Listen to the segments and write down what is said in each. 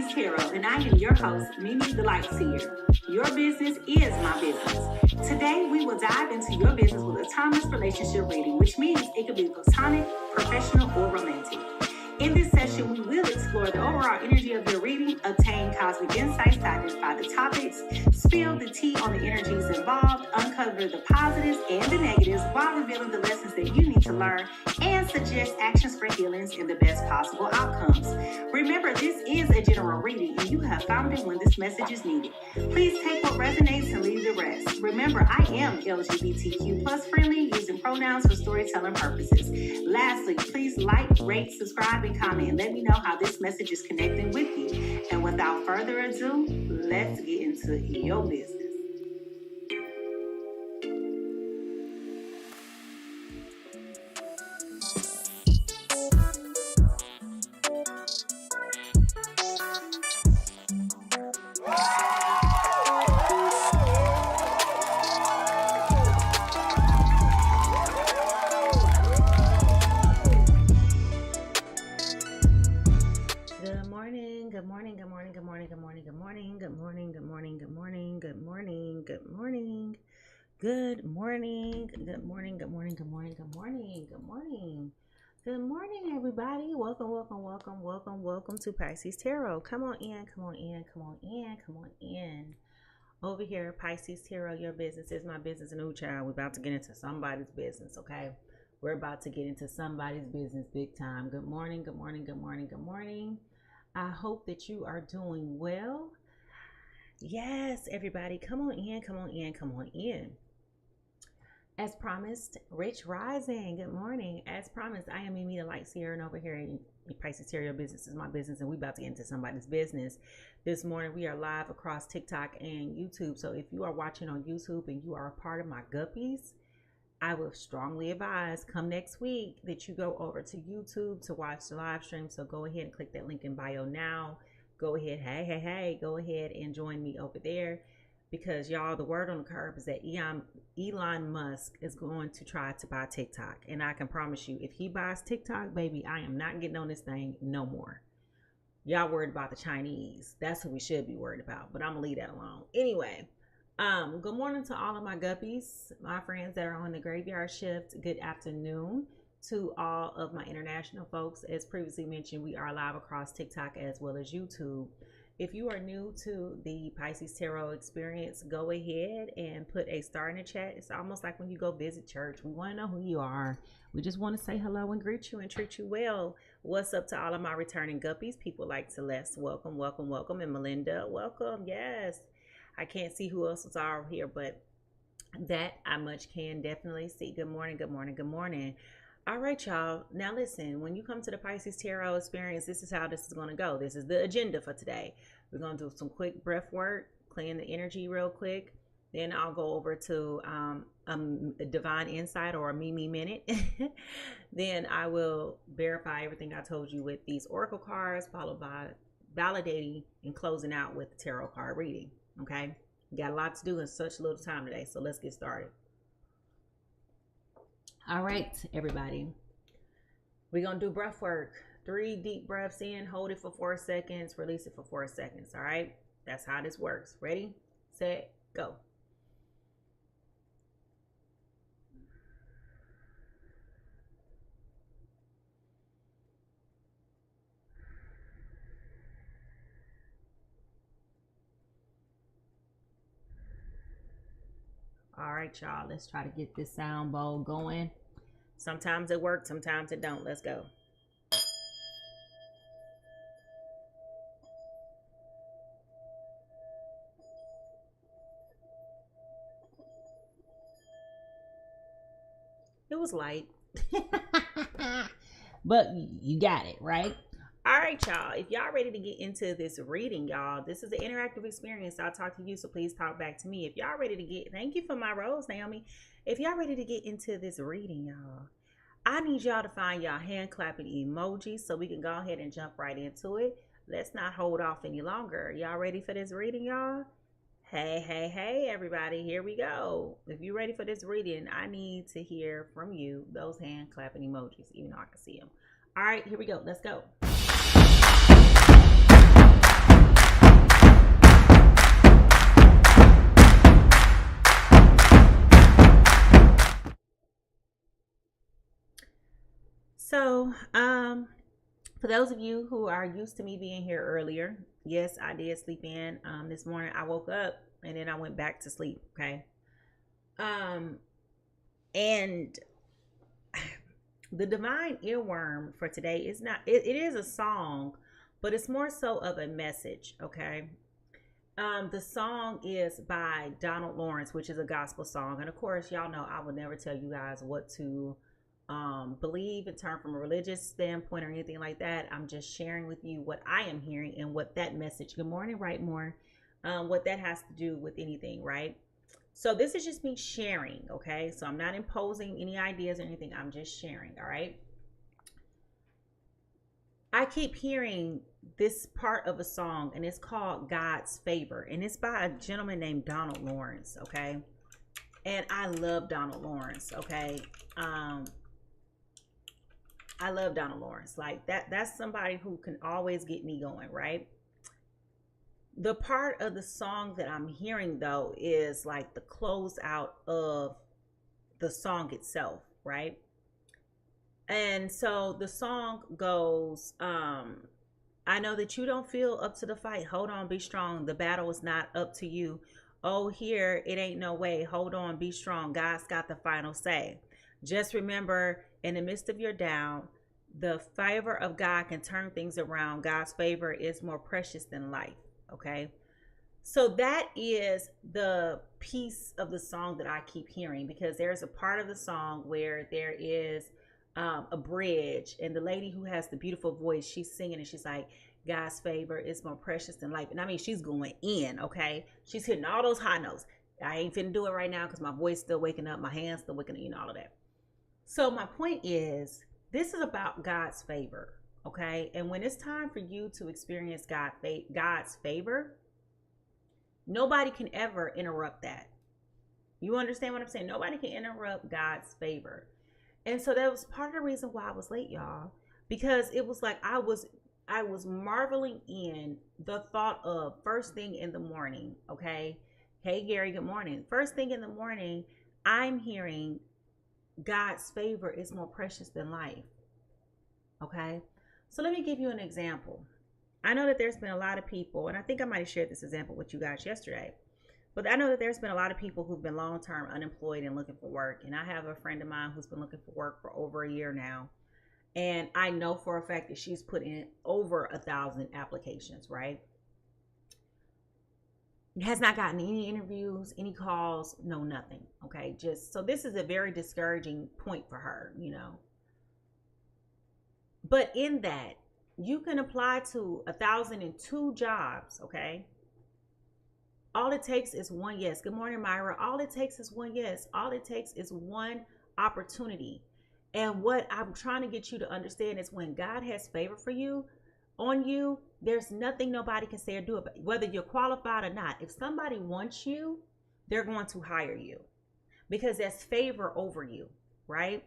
Pisces Tarot, and I am your host, Mimi the Light Seer. Your business is my business. Today, we will dive into your business with a timeless relationship reading, which means it could be platonic, professional, or romantic. In this session, we will explore the overall energy of your reading, obtain cosmic insights to identify the topics, spill the tea on the energies involved, uncover the positives and the negatives while revealing the lessons that you need to learn, and suggest actions for healings and the best possible outcomes. Remember, this is a general reading, and you have found it when this message is needed. Please take what resonates and leave the rest. Remember, I am LGBTQ plus friendly, using pronouns for storytelling purposes. Lastly, please like, rate, subscribe, and comment. Let me know how this message is connecting with you. And without further ado, let's get into your business. Good morning, everybody. Welcome to Pisces Tarot. Come on in. Over here, Pisces Tarot, your business is my business. And child, we're about to get into somebody's business, okay? We're about to get into somebody's business big time. Good morning. I hope that you are doing well. Yes, everybody, come on in. As promised, Rich Rising, good morning. As promised, I am Mimi the Light Seer, and over here in Pisces Tarot, business is my business, and we about to get into somebody's business. This morning, we are live across TikTok and YouTube, so if you are watching on YouTube and you are a part of my guppies, I would strongly advise come next week that you go over to YouTube to watch the live stream, so go ahead and click that link in bio now. Go ahead, hey, go ahead and join me over there. Because y'all, the word on the curb is that Elon Musk is going to try to buy TikTok. And I can promise you, if he buys TikTok, baby, I am not getting on this thing no more. Y'all worried about the Chinese. That's what we should be worried about. But I'm going to leave that alone. Anyway, good morning to all of my guppies, my friends that are on the graveyard shift. Good afternoon to all of my international folks. As previously mentioned, we are live across TikTok as well as YouTube. If you are new to the Pisces Tarot experience, go ahead and put a star in the chat. It's almost like when you go visit church. We want to know who you are. We just want to say hello and greet you and treat you well. What's up to all of my returning guppies? People like Celeste, welcome. And Melinda, welcome. Yes. I can't see who else is all here, but that I much can definitely see. Good morning. All right, y'all. Now listen, when you come to the Pisces Tarot experience, this is how this is going to go. This is the agenda for today. We're going to do some quick breath work, clean the energy real quick. Then I'll go over to a divine insight or a Mimi minute. Then I will verify everything I told you with these oracle cards, followed by validating and closing out with the tarot card reading. Okay? We got a lot to do in such little time today, so let's get started. All right, everybody, we're going to do breath work. 3 deep breaths in, hold it for 4 seconds, release it for 4 seconds. All right, that's how this works. Ready, set, go. All right, y'all, let's try to get this sound bowl going. Sometimes it works, sometimes it don't. Let's go. It was light. But you got it, right? All right, y'all. If y'all ready to get into this reading, y'all, this is an interactive experience. I'll talk to you, so please talk back to me. If y'all ready to get, thank you for my rose, Naomi. If y'all ready to get into this reading, y'all, I need y'all to find y'all hand clapping emojis so we can go ahead and jump right into it. Let's not hold off any longer. Y'all ready for this reading, y'all? Hey, everybody, here we go. If you're ready for this reading, I need to hear from you those hand clapping emojis, even though I can see them. All right, here we go. Let's go. So, for those of you who are used to me being here earlier, yes, I did sleep in. This morning I woke up and then I went back to sleep. Okay. And the divine earworm for today is not, it is a song, but it's more so of a message. Okay. The song is by Donald Lawrence, which is a gospel song. And of course, y'all know I would never tell you guys what to believe in terms from a religious standpoint or anything like that. I'm just sharing with you what I am hearing and what that message, good morning, right more, what that has to do with anything, right? So this is just me sharing, okay? So I'm not imposing any ideas or anything. I'm just sharing, all right? I keep hearing this part of a song, and it's called God's Favor, and it's by a gentleman named Donald Lawrence, okay? And I love Donald Lawrence, okay? I love Donald Lawrence. Like that's somebody who can always get me going, right? The part of the song that I'm hearing though is like the closeout of the song itself, right? And so the song goes, I know that you don't feel up to the fight. Hold on, be strong. The battle is not up to you. Oh, here, it ain't no way. Hold on, be strong. God's got the final say. Just remember, in the midst of your down, the favor of God can turn things around. God's favor is more precious than life. Okay. So that is the piece of the song that I keep hearing, because there's a part of the song where there is a bridge, and the lady who has the beautiful voice, she's singing and she's like, God's favor is more precious than life. And I mean, she's going in, okay? She's hitting all those high notes. I ain't finna do it right now because my voice still waking up, my hands still waking up, you know, all of that. So my point is, this is about God's favor, okay? And when it's time for you to experience God's favor, nobody can ever interrupt that. You understand what I'm saying? Nobody can interrupt God's favor. And so that was part of the reason why I was late, y'all, because it was like I was marveling in the thought of first thing in the morning, okay? Hey, Gary, good morning. First thing in the morning, I'm hearing God's favor is more precious than life, okay? So let me give you an example. I know that there's been a lot of people, and I think I might have shared this example with you guys yesterday, but I know that there's been a lot of people who've been long-term unemployed and looking for work. And I have a friend of mine who's been looking for work for over a year now. And I know for a fact that she's put in over 1,000 applications, right? Has not gotten any interviews, any calls, no, nothing. Okay. Just so this is a very discouraging point for her, you know. But in that, you can apply to 1,002 jobs, okay? All it takes is one yes. Good morning, Myra. All it takes is one yes. All it takes is one opportunity. And what I'm trying to get you to understand is when God has favor for you, on you, there's nothing nobody can say or do about it, whether you're qualified or not. If somebody wants you, they're going to hire you because there's favor over you, right?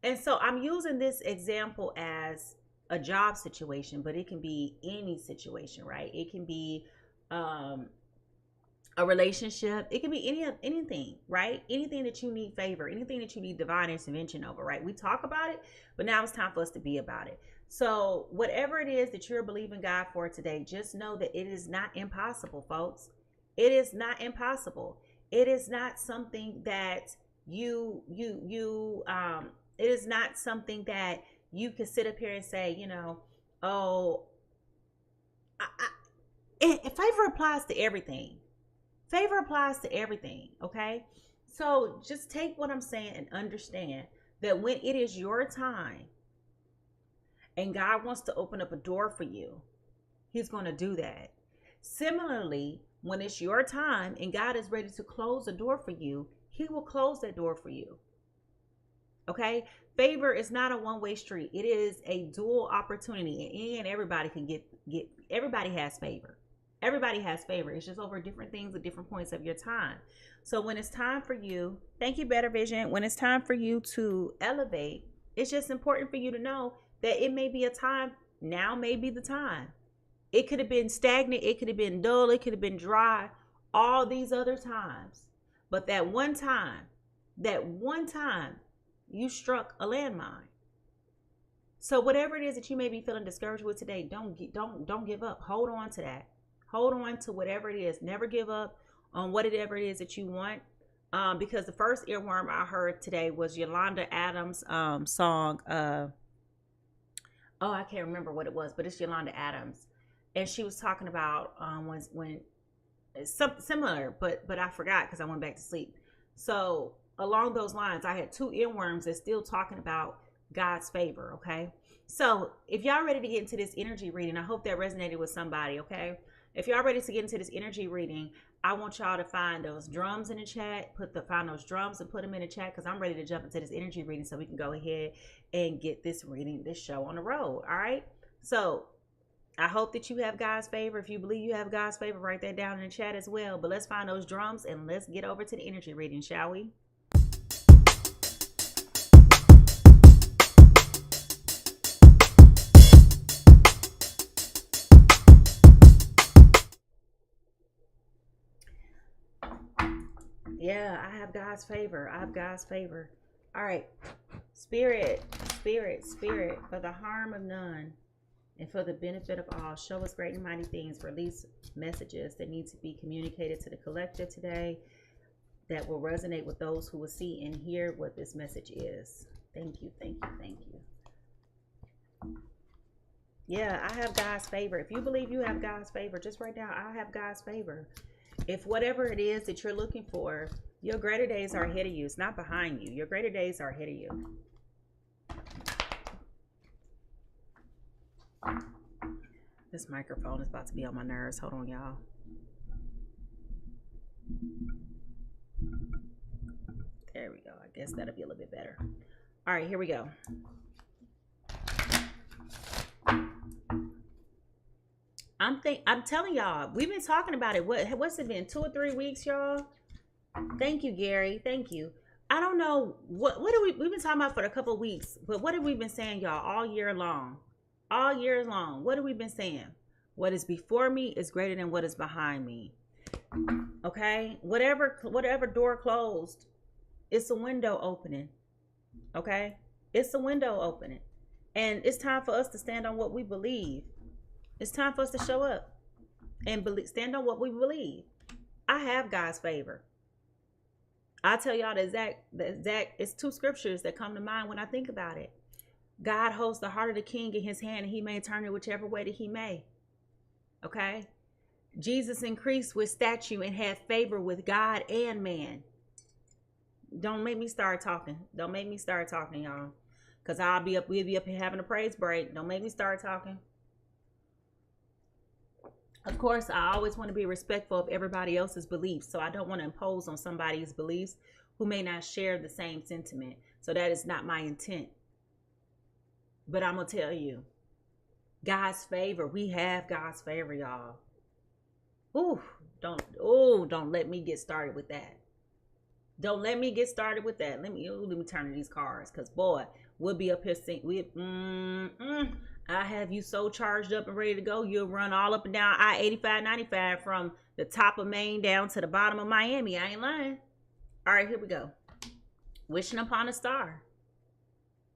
And so I'm using this example as a job situation, but it can be any situation, right? It can be a relationship. It can be anything, right? Anything that you need favor, anything that you need divine intervention over, right? We talk about it, but now it's time for us to be about it. So whatever it is that you're believing God for today, just know that it is not impossible, folks. It is not impossible. It is not something that it is not something that you can sit up here and say, you know, oh, favor applies to everything. Favor applies to everything, okay? So just take what I'm saying and understand that when it is your time and God wants to open up a door for you, he's going to do that. Similarly, when it's your time and God is ready to close a door for you, he will close that door for you. Okay? Favor is not a one-way street. It is a dual opportunity, and everybody can get everybody has favor. Everybody has favor. It's just over different things at different points of your time. So when it's time for you, thank you, Better Vision. When it's time for you to elevate, it's just important for you to know that it may be a time. Now may be the time. It could have been stagnant. It could have been dull. It could have been dry all these other times. But that one time, you struck a landmine. So whatever it is that you may be feeling discouraged with today, don't give up. Hold on to that. Hold on to whatever it is. Never give up on whatever it is that you want. Because the first earworm I heard today was Yolanda Adams' song. Oh, I can't remember what it was, but it's Yolanda Adams, and she was talking about when something similar, but I forgot because I went back to sleep. So along those lines, I had two earworms that's still talking about God's favor. Okay, so if y'all ready to get into this energy reading, I hope that resonated with somebody. Okay, if y'all ready to get into this energy reading, I want y'all to find those drums in the chat. Find those drums and put them in the chat, because I'm ready to jump into this energy reading so we can go ahead and get this show on the road. All right. So I hope that you have God's favor. If you believe you have God's favor, write that down in the chat as well. But let's find those drums and let's get over to the energy reading, shall we? Yeah, I have God's favor. I have God's favor. All right. Spirit, for the harm of none and for the benefit of all, show us great and mighty things. Release messages that need to be communicated to the collective today that will resonate with those who will see and hear what this message is. Thank you. Yeah, I have God's favor. If you believe you have God's favor, just write down, I have God's favor. If whatever it is that you're looking for, your greater days are ahead of you. It's not behind you. Your greater days are ahead of you. This microphone is about to be on my nerves. Hold on, y'all. There we go. I guess that'll be a little bit better. All right, here we go. I'm telling y'all, we've been talking about it. What's it been? 2 or 3 weeks, y'all? Thank you, Gary. Thank you. I don't know what we've been talking about for a couple of weeks, but what have we been saying, y'all, all year long? All year long. What have we been saying? What is before me is greater than what is behind me. Okay? Whatever door closed, it's a window opening. Okay? It's a window opening. And it's time for us to stand on what we believe. It's time for us to show up and stand on what we believe. I have God's favor. I tell y'all the exact, it's 2 scriptures that come to mind when I think about it. God holds the heart of the king in his hand, and he may turn it whichever way that he may. Okay? Jesus increased with stature and had favor with God and man. Don't make me start talking. Don't make me start talking, y'all. Because we'll be up here having a praise break. Don't make me start talking. Of course, I always want to be respectful of everybody else's beliefs. So I don't want to impose on somebody's beliefs who may not share the same sentiment. So that is not my intent. But I'm going to tell you, God's favor. We have God's favor, y'all. Don't let me get started with that. Don't let me get started with that. Let me turn to these cards, because boy, we'll be up here singing. I have you so charged up and ready to go. You'll run all up and down I-85, 95 from the top of Maine down to the bottom of Miami. I ain't lying. All right, here we go. Wishing upon a star.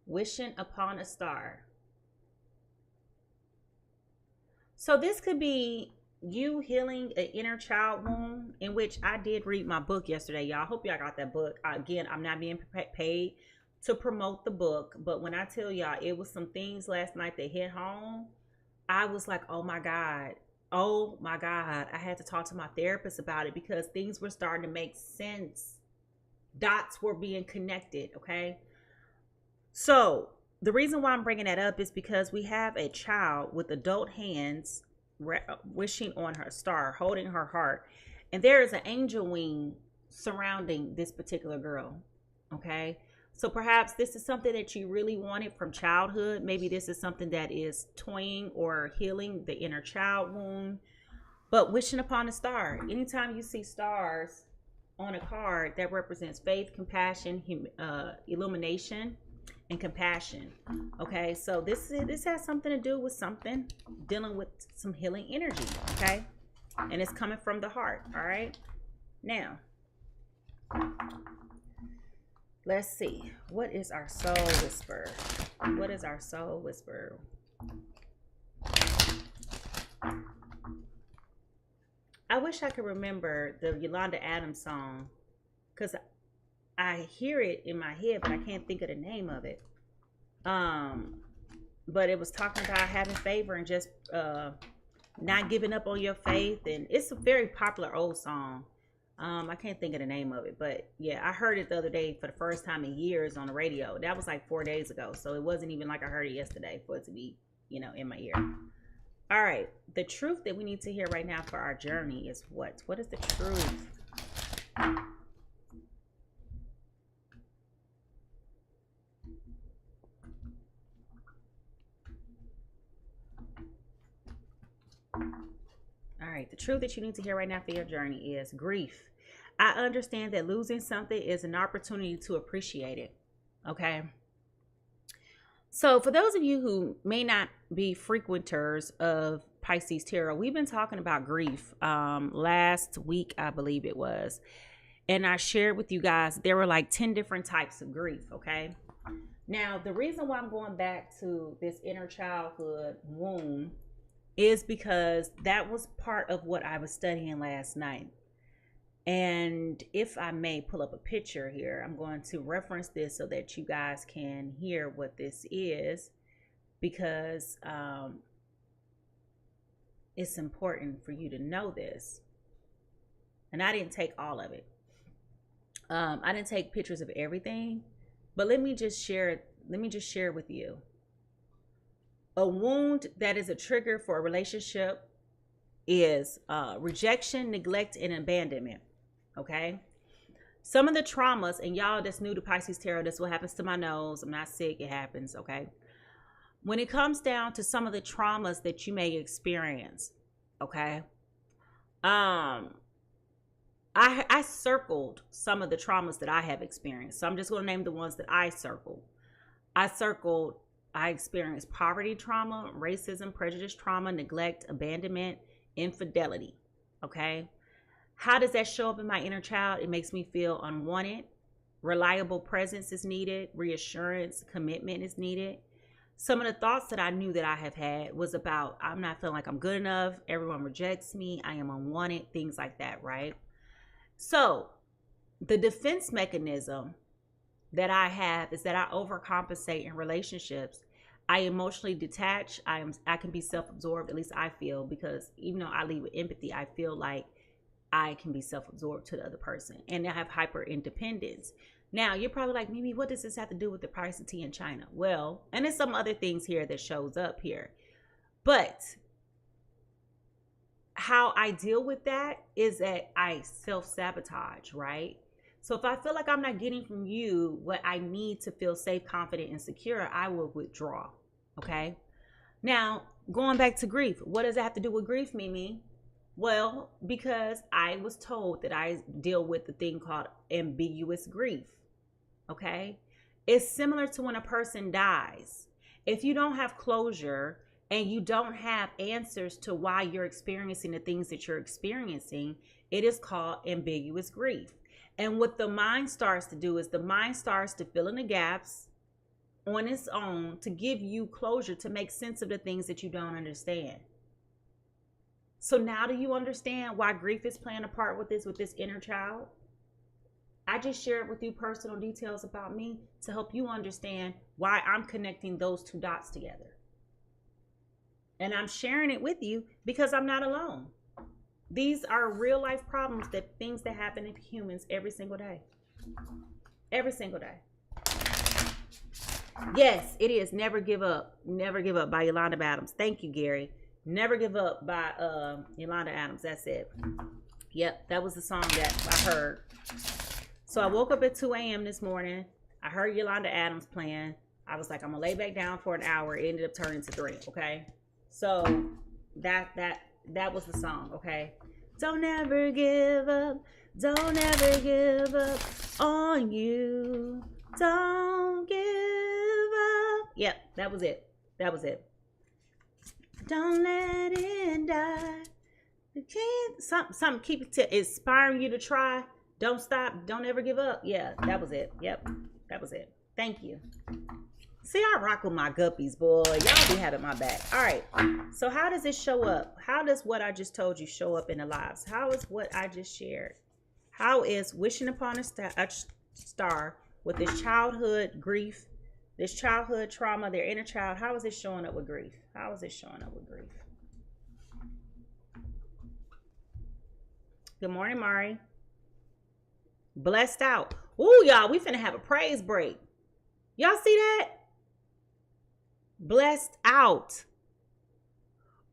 Wishing upon a star. So this could be you healing an inner child wound, in which I did read my book yesterday, y'all. I hope y'all got that book. Again, I'm not being paid to promote the book, but when I tell y'all, it was some things last night that hit home. I was like, oh my God, I had to talk to my therapist about it, because things were starting to make sense. Dots were being connected. Okay, so the reason why I'm bringing that up is because we have a child with adult hands wishing on her star, holding her heart, and there is an angel wing surrounding this particular girl. Okay, so perhaps this is something that you really wanted from childhood. Maybe this is something that is toying or healing the inner child wound. But wishing upon a star. Anytime you see stars on a card, that represents faith, compassion, illumination, and compassion. Okay, so this has something to do with something dealing with some healing energy. Okay, and it's coming from the heart. All right, now let's see, what is our soul whisper? What is our soul whisper? I wish I could remember the Yolanda Adams song, because I hear it in my head, but I can't think of the name of it. But it was talking about having favor and just not giving up on your faith, and it's a very popular old song. I can't think of the name of it, but yeah, I heard it the other day for the first time in years on the radio. That was like 4 days ago, so it wasn't even like I heard it yesterday for it to be, in my ear. All right, the truth that we need to hear right now for our journey is what? What is the truth? All right, the truth that you need to hear right now for your journey is grief. I understand that losing something is an opportunity to appreciate it. Okay. So for those of you who may not be frequenters of Pisces Tarot, we've been talking about grief last week, I believe it was. And I shared with you guys, there were like 10 different types of grief. Okay. Now, the reason why I'm going back to this inner childhood wound is because that was part of what I was studying last night. And if I may pull up a picture here, I'm going to reference this so that you guys can hear what this is, because it's important for you to know this. And I didn't take all of it. I didn't take pictures of everything, but let me just share with you. A wound that is a trigger for a relationship is rejection, neglect, and abandonment. Okay. Some of the traumas, and y'all that's new to Pisces Tarot, that's what happens to my nose. I'm not sick. It happens. Okay. When it comes down to some of the traumas that you may experience. Okay. I circled some of the traumas that I have experienced. So I'm just going to name the ones that I circled. I experienced poverty trauma, racism, prejudice trauma, neglect, abandonment, infidelity. Okay. How does that show up in my inner child? It makes me feel unwanted. Reliable presence is needed. Reassurance, commitment is needed. Some of the thoughts that I knew that I have had was about, I'm not feeling like I'm good enough. Everyone rejects me. I am unwanted. Things like that, right? So the defense mechanism that I have is that I overcompensate in relationships. I emotionally detach. I can be self-absorbed, at least I feel, because even though I lead with empathy, I feel like I can be self-absorbed to the other person, and I have hyper independence. Now you're probably like, Mimi, what does this have to do with the price of tea in China? Well, and there's some other things here that shows up here, but how I deal with that is that I self-sabotage, right? So if I feel like I'm not getting from you what I need to feel safe, confident, and secure, I will withdraw. Okay. Now, going back to grief, what does that have to do with grief, Mimi? Well, because I was told that I deal with the thing called ambiguous grief. Okay. It's similar to when a person dies. If you don't have closure and you don't have answers to why you're experiencing the things that you're experiencing, it is called ambiguous grief. And what the mind starts to do is the mind starts to fill in the gaps on its own to give you closure, to make sense of the things that you don't understand. So now do you understand why grief is playing a part with this inner child? I just shared with you personal details about me to help you understand why I'm connecting those two dots together. And I'm sharing it with you because I'm not alone. These are real life problems, things that happen in humans every single day. Every single day. Yes, it is Never Give Up. Never Give Up by Yolanda Adams. Thank you, Gary. Never Give Up by Yolanda Adams. That's it. Yep, that was the song that I heard. So I woke up at 2 a.m. this morning. I heard Yolanda Adams playing. I was like, I'm going to lay back down for an hour. It ended up turning to 3, okay? So that was the song, okay? Don't ever give up. Don't ever give up on you. Don't give up. Yep, that was it. That was it. Don't let it die. Something keep it to inspiring you to try. Don't stop. Don't ever give up. Yeah, that was it. Yep, that was it. Thank you. See, I rock with my guppies, boy. Y'all be having my back. All right. So how does it show up? How does what I just told you show up in the lives? How is what I just shared? How is wishing upon a star with this childhood grief, this childhood trauma, their inner child? How is it showing up with grief? How is it showing up with grief? Good morning, Mari. Blessed out. Ooh, y'all, we finna have a praise break. Y'all see that? Blessed out.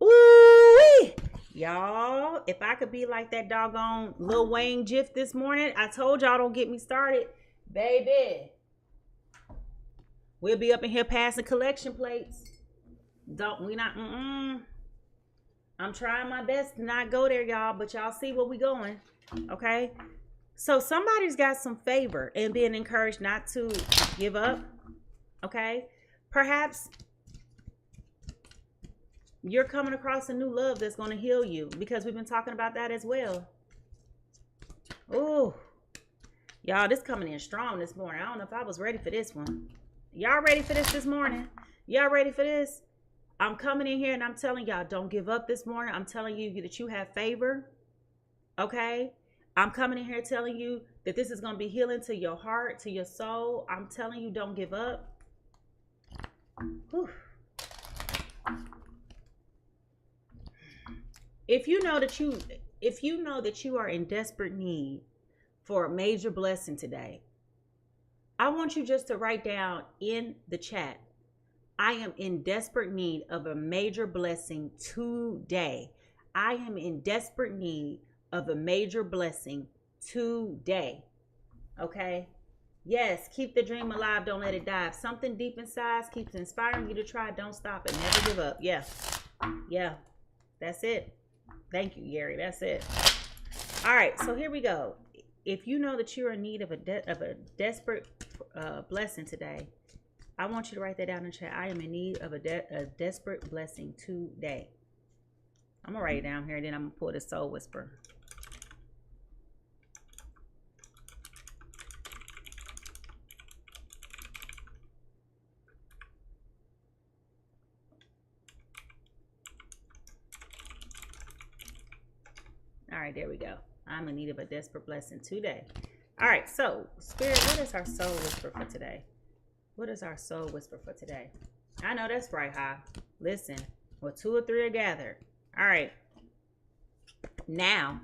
Ooh, y'all, if I could be like that doggone Lil Wayne gif this morning, I told y'all don't get me started, baby. We'll be up in here passing collection plates. I'm trying my best to not go there, y'all, but y'all see where we going, okay? So somebody's got some favor and being encouraged not to give up, okay? Perhaps you're coming across a new love that's going to heal you, because we've been talking about that as well. Ooh, y'all, this coming in strong this morning. I don't know if I was ready for this one. Y'all ready for this morning? Y'all ready for this? I'm coming in here and I'm telling y'all, don't give up this morning. I'm telling you that you have favor, okay? I'm coming in here telling you that this is going to be healing to your heart, to your soul. I'm telling you, don't give up. Whew. If you know that you are in desperate need for a major blessing today, I want you just to write down in the chat, I am in desperate need of a major blessing today. I am in desperate need of a major blessing today. Okay? Yes, keep the dream alive. Don't let it die. If something deep inside keeps inspiring you to try, don't stop it. Never give up. Yeah. Yeah. That's it. Thank you, Gary. That's it. All right. So here we go. If you know that you're in need of a desperate blessing today, I want you to write that down in the chat. I am in need of a desperate blessing today. I'm going to write it down here, and then I'm going to pull the Soul Whisper. All right, there we go. I'm in need of a desperate blessing today. All right, so Spirit, what is our Soul Whisper for today? What is our Soul Whisper for today? I know that's right, huh? Listen, where two or three are gathered. All right. Now.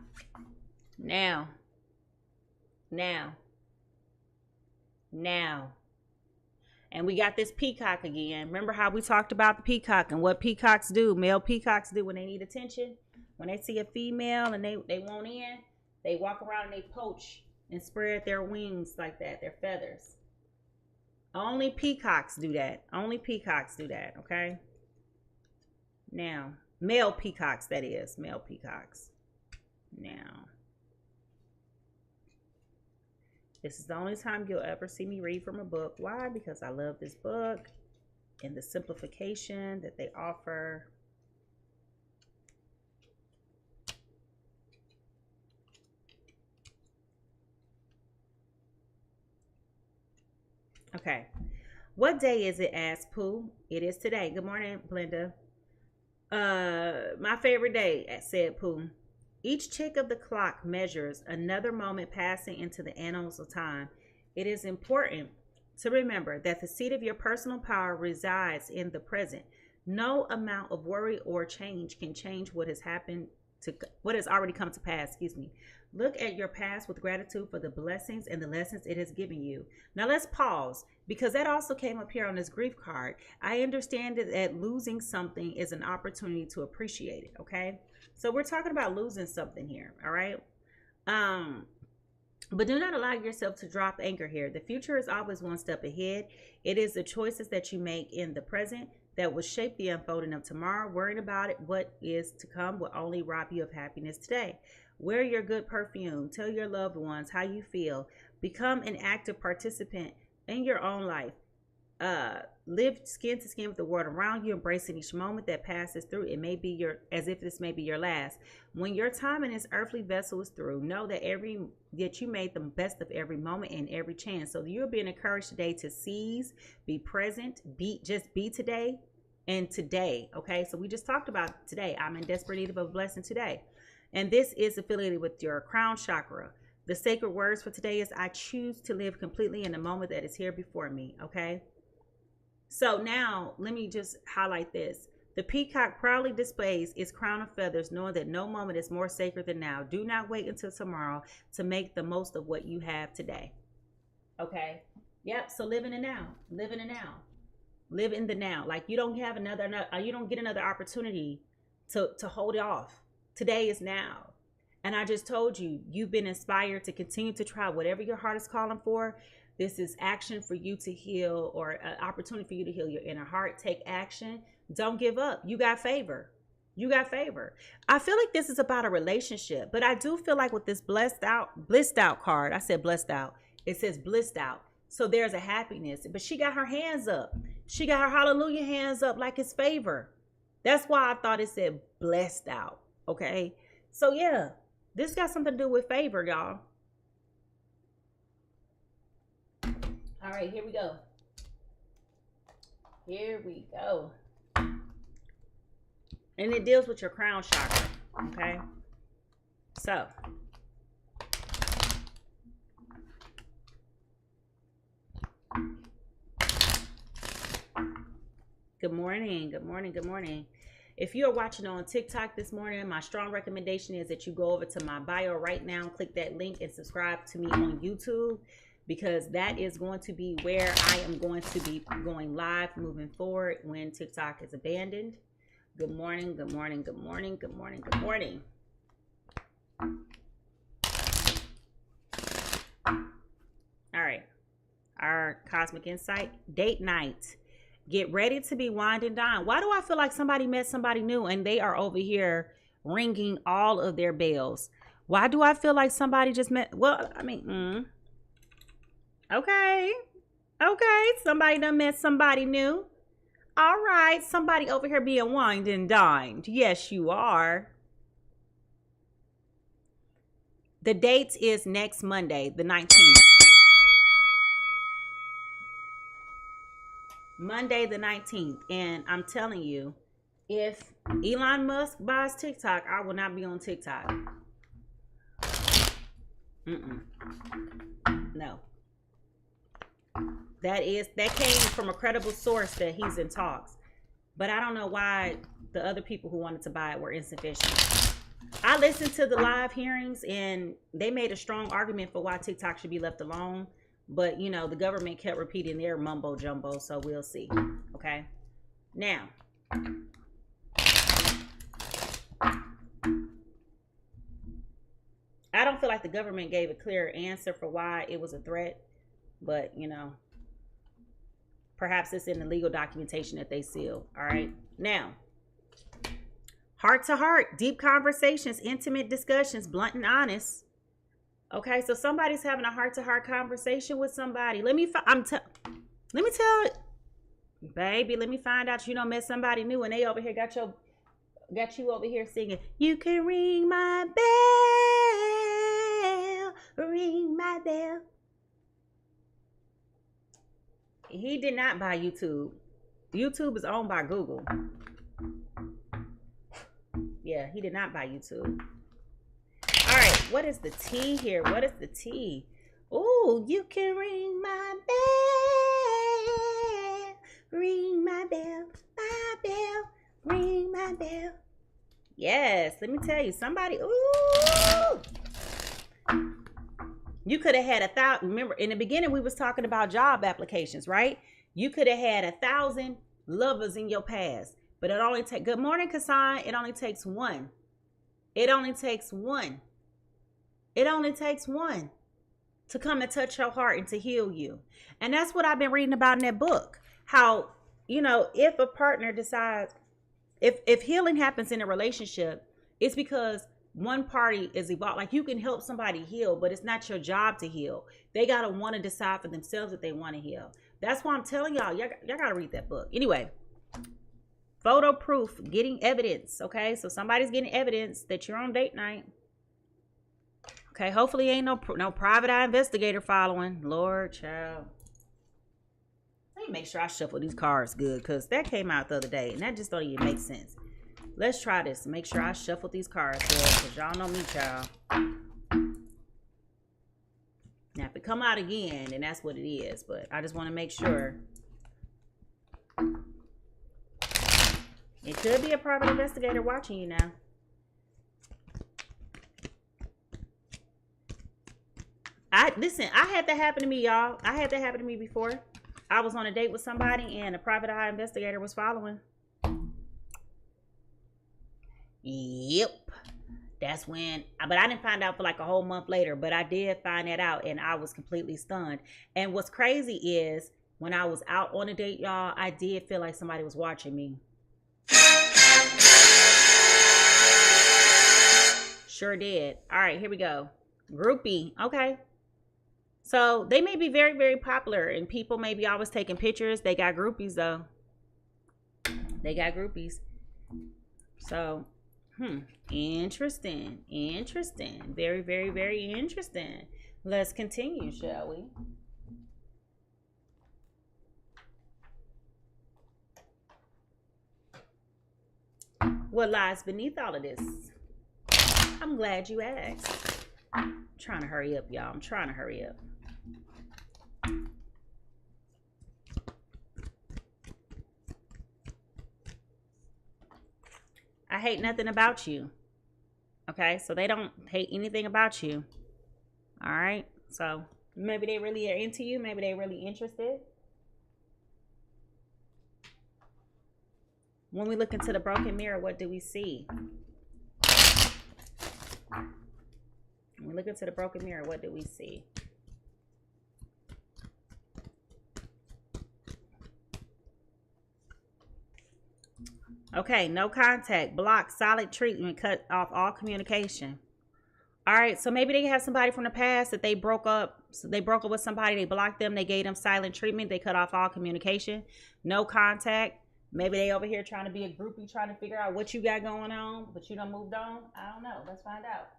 And we got this peacock again. Remember how we talked about the peacock and what peacocks do? Male peacocks do when they need attention. When they see a female and they want in, they walk around and they poach and spread their wings like that, their feathers. Only peacocks do that. Only peacocks do that, okay? Now, male peacocks, that is. Male peacocks. Now, this is the only time you'll ever see me read from a book. Why? Because I love this book and the simplification that they offer. Okay. What day is it, asked Pooh? It is today. Good morning, Belinda. My favorite day, said Pooh. Each tick of the clock measures another moment passing into the annals of time. It is important to remember that the seat of your personal power resides in the present. No amount of worry or change can change what has already come to pass. Look at your past with gratitude for the blessings and the lessons it has given you. Now let's pause, because that also came up here on this grief card. I understand that losing something is an opportunity to appreciate it, okay? So we're talking about losing something here, all right? But do not allow yourself to drop anchor here. The future is always one step ahead. It is the choices that you make in the present that will shape the unfolding of tomorrow. Worrying about it, what is to come, will only rob you of happiness today. Wear your good perfume. Tell your loved ones how you feel. Become an active participant in your own life. Live skin to skin with the world around you, embracing each moment that passes through. It may be as if this may be your last. When your time in this earthly vessel is through, know that you made the best of every moment and every chance. So you're being encouraged today to seize, be present, be today and today. Okay, so we just talked about today. I'm in desperate need of a blessing today, and this is affiliated with your crown chakra. The sacred words for today is, I choose to live completely in the moment that is here before me. Okay. So now let me just highlight this. The peacock proudly displays its crown of feathers, knowing that no moment is more sacred than now. Do not wait until tomorrow to make the most of what you have today. Okay. Yep. So live in the now. Live in the now. Live in the now. Like you don't have you don't get another opportunity to hold it off. Today is now. And I just told you, you've been inspired to continue to try whatever your heart is calling for. This is action for you to heal, or an opportunity for you to heal your inner heart. Take action. Don't give up. You got favor. You got favor. I feel like this is about a relationship, but I do feel like with this blissed out card, I said blessed out. It says blissed out. So there's a happiness, but she got her hands up. She got her hallelujah hands up like it's favor. That's why I thought it said blessed out. Okay. So yeah, this got something to do with favor, y'all. All right, here we go. Here we go. And it deals with your crown chakra, okay? So, good morning, good morning, good morning. If you are watching on TikTok this morning, my strong recommendation is that you go over to my bio right now, click that link, and subscribe to me on YouTube, because that is going to be where I am going to be going live moving forward when TikTok is abandoned. Good morning, good morning, good morning, good morning, good morning. All right, our cosmic insight, date night. Get ready to be winding down. Why do I feel like somebody met somebody new and they are over here ringing all of their bells? Why do I feel like somebody just met? Well, I mean, okay, somebody done met somebody new. All right, somebody over here being wined and dined. Yes, you are. The date is next Monday, the 19th. Monday the 19th. And I'm telling you, if Elon Musk buys TikTok, I will not be on TikTok. No. That came from a credible source that he's in talks. But I don't know why the other people who wanted to buy it were insufficient. I listened to the live hearings and they made a strong argument for why TikTok should be left alone. But, you know, the government kept repeating their mumbo jumbo. So we'll see. Okay. Now, I don't feel like the government gave a clear answer for why it was a threat. But, you know, perhaps it's in the legal documentation that they seal. All right. Now, heart to heart, deep conversations, intimate discussions, blunt and honest. Okay. So somebody's having a heart to heart conversation with somebody. Let me tell it, baby, let me find out you don't met somebody new and they over here got you over here singing, you can ring my bell, ring my bell. He did not buy YouTube. YouTube is owned by Google. Yeah, he did not buy YouTube. All right, what is the T here? What is the T? Oh, you can ring my bell, ring my bell, ring my bell. Yes, let me tell you, somebody, ooh. You could have had 1,000. Remember, in the beginning, we was talking about job applications, right? You could have had 1,000 lovers in your past, but it only takes. Good morning, Kassan. It only takes one. It only takes one. It only takes one to come and touch your heart and to heal you. And that's what I've been reading about in that book. How, you know, if a partner decides, if healing happens in a relationship, it's because one party is evolved. Like, you can help somebody heal, but it's not your job to heal. They got to want to decide for themselves that they want to heal. That's why I'm telling y'all. Y'all got to read that book. Anyway, photo proof, getting evidence. Okay, so somebody's getting evidence that you're on date night. Okay, hopefully ain't no private eye investigator following. Lord, child. Let me make sure I shuffle these cards good, because that came out the other day, and that just don't even make sense. Let's try this. Make sure I shuffle these cards good, because y'all know me, child. Now, if it come out again, then that's what it is. But I just want to make sure. It could be a private investigator watching you now. Listen, I had that happen to me, y'all. I had that happen to me before. I was on a date with somebody and a private eye investigator was following. Yep. That's when, but I didn't find out for like a whole month later, but I did find that out and I was completely stunned. And what's crazy is when I was out on a date, y'all, I did feel like somebody was watching me. Sure did. All right, here we go. Groupie. Okay. So they may be very, very popular and people may be always taking pictures. They got groupies though. They got groupies. So, interesting. Interesting. Very, very, very interesting. Let's continue, shall we? What lies beneath all of this? I'm glad you asked. I'm trying to hurry up, y'all. I'm trying to hurry up. I hate nothing about you. Okay, so they don't hate anything about you. All right, so maybe they really are into you. Maybe they're really interested. When we look into the broken mirror, what do we see? When we look into the broken mirror, what do we see? Okay, no contact, block, solid treatment, cut off all communication. All right, so maybe they have somebody from the past that they broke up. So they broke up with somebody, they blocked them, they gave them silent treatment, they cut off all communication, no contact. Maybe they over here trying to be a groupie, trying to figure out what you got going on, but you done moved on. I don't know. Let's find out.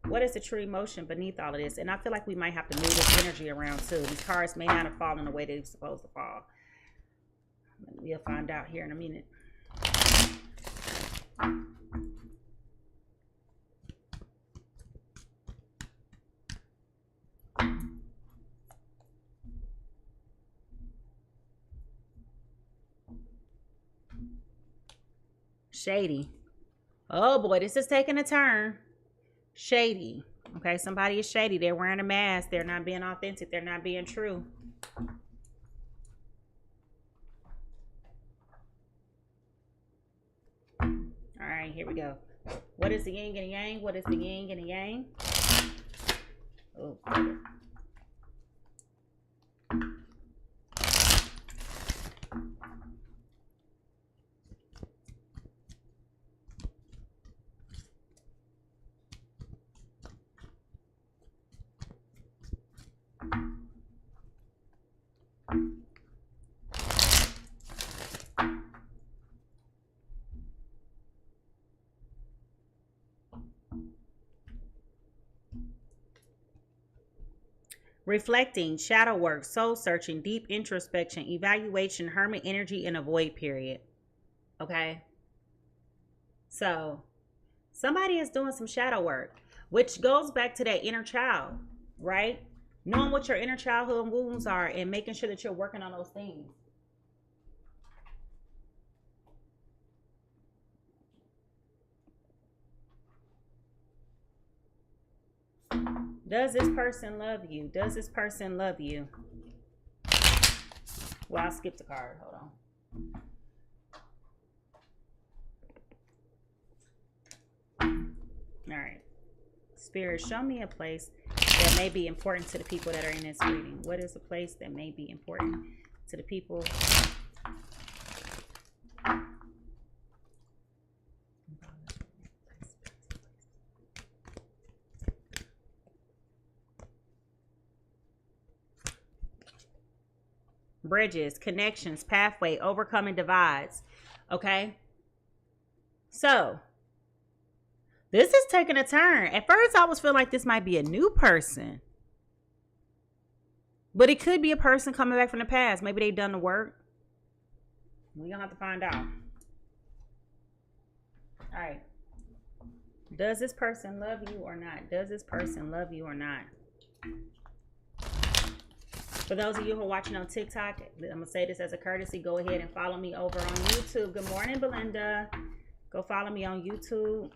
What is the true emotion beneath all of this? And I feel like we might have to move this energy around too. These cards may not have fallen the way they're supposed to fall. We'll find out here in a minute. Shady. Oh boy, this is taking a turn. Shady. Okay, somebody is shady. They're wearing a mask. They're not being authentic. They're not being true. All right, here we go. What is the yin and the yang? What is the yin and the yang? Oh, reflecting, shadow work, soul searching, deep introspection, evaluation, hermit energy, and a void period. Okay. So somebody is doing some shadow work, which goes back to that inner child, right? Knowing what your inner childhood wounds are and making sure that you're working on those things. Does this person love you? Does this person love you? Well, I skipped a card. Hold on. All right. Spirit, show me a place that may be important to the people that are in this reading. What is a place that may be important to the people? bridges, connections, pathway, overcoming divides. Okay. So this is taking a turn. At first, I was feeling like this might be a new person, but it could be a person coming back from the past. Maybe they've done the work. We're gonna have to find out. All right. Does this person love you or not? Does this person love you or not? For those of you who are watching on TikTok, I'm going to say this as a courtesy. Go ahead and follow me over on YouTube. Good morning, Belinda. Go follow me on YouTube,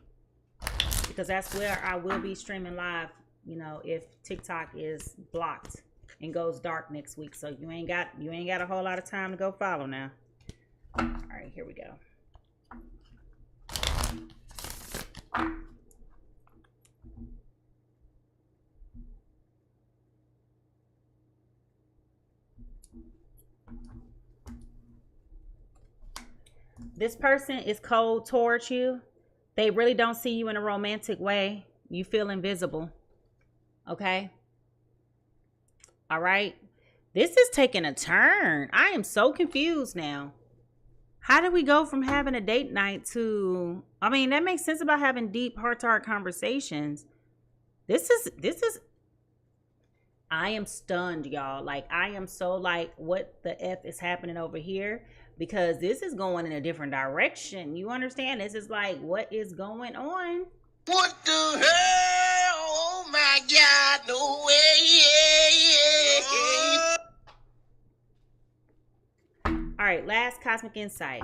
because that's where I will be streaming live, you know, if TikTok is blocked and goes dark next week. So you ain't got a whole lot of time to go follow now. All right, here we go. This person is cold towards you. They really don't see you in a romantic way. You feel invisible. Okay? All right? This is taking a turn. I am so confused now. How did we go from having a date night to... I mean, that makes sense about having deep heart-to-heart conversations. This is... I am stunned, y'all. Like, I am so like, what the F is happening over here? Because this is going in a different direction. You understand? This is like, what is going on? What the hell? Oh my God, no way. All right, last cosmic insight.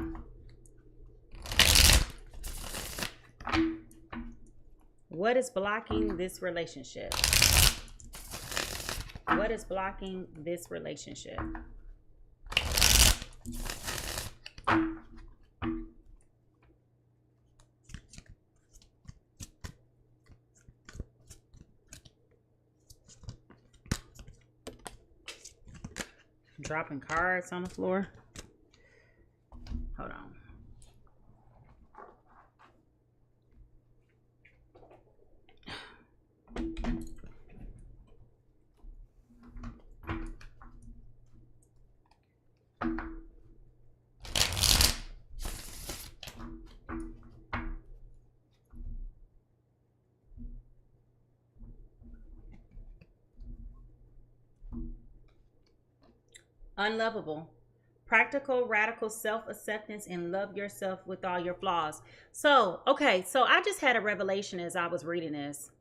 What is blocking this relationship? What is blocking this relationship? Dropping cards on the floor. Hold on. Unlovable. Practical, radical self-acceptance and love yourself with all your flaws. So, okay, so I just had a revelation as I was reading this.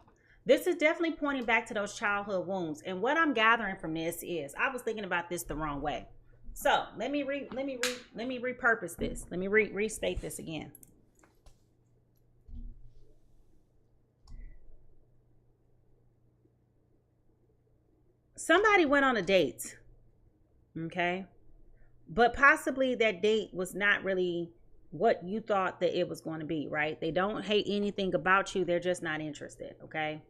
This is definitely pointing back to those childhood wounds. And what I'm gathering from this is, I was thinking about this the wrong way. So let me repurpose this. Let me restate this again. Somebody went on a date. Okay. But possibly that date was not really what you thought that it was going to be, right? They don't hate anything about you. They're just not interested. Okay.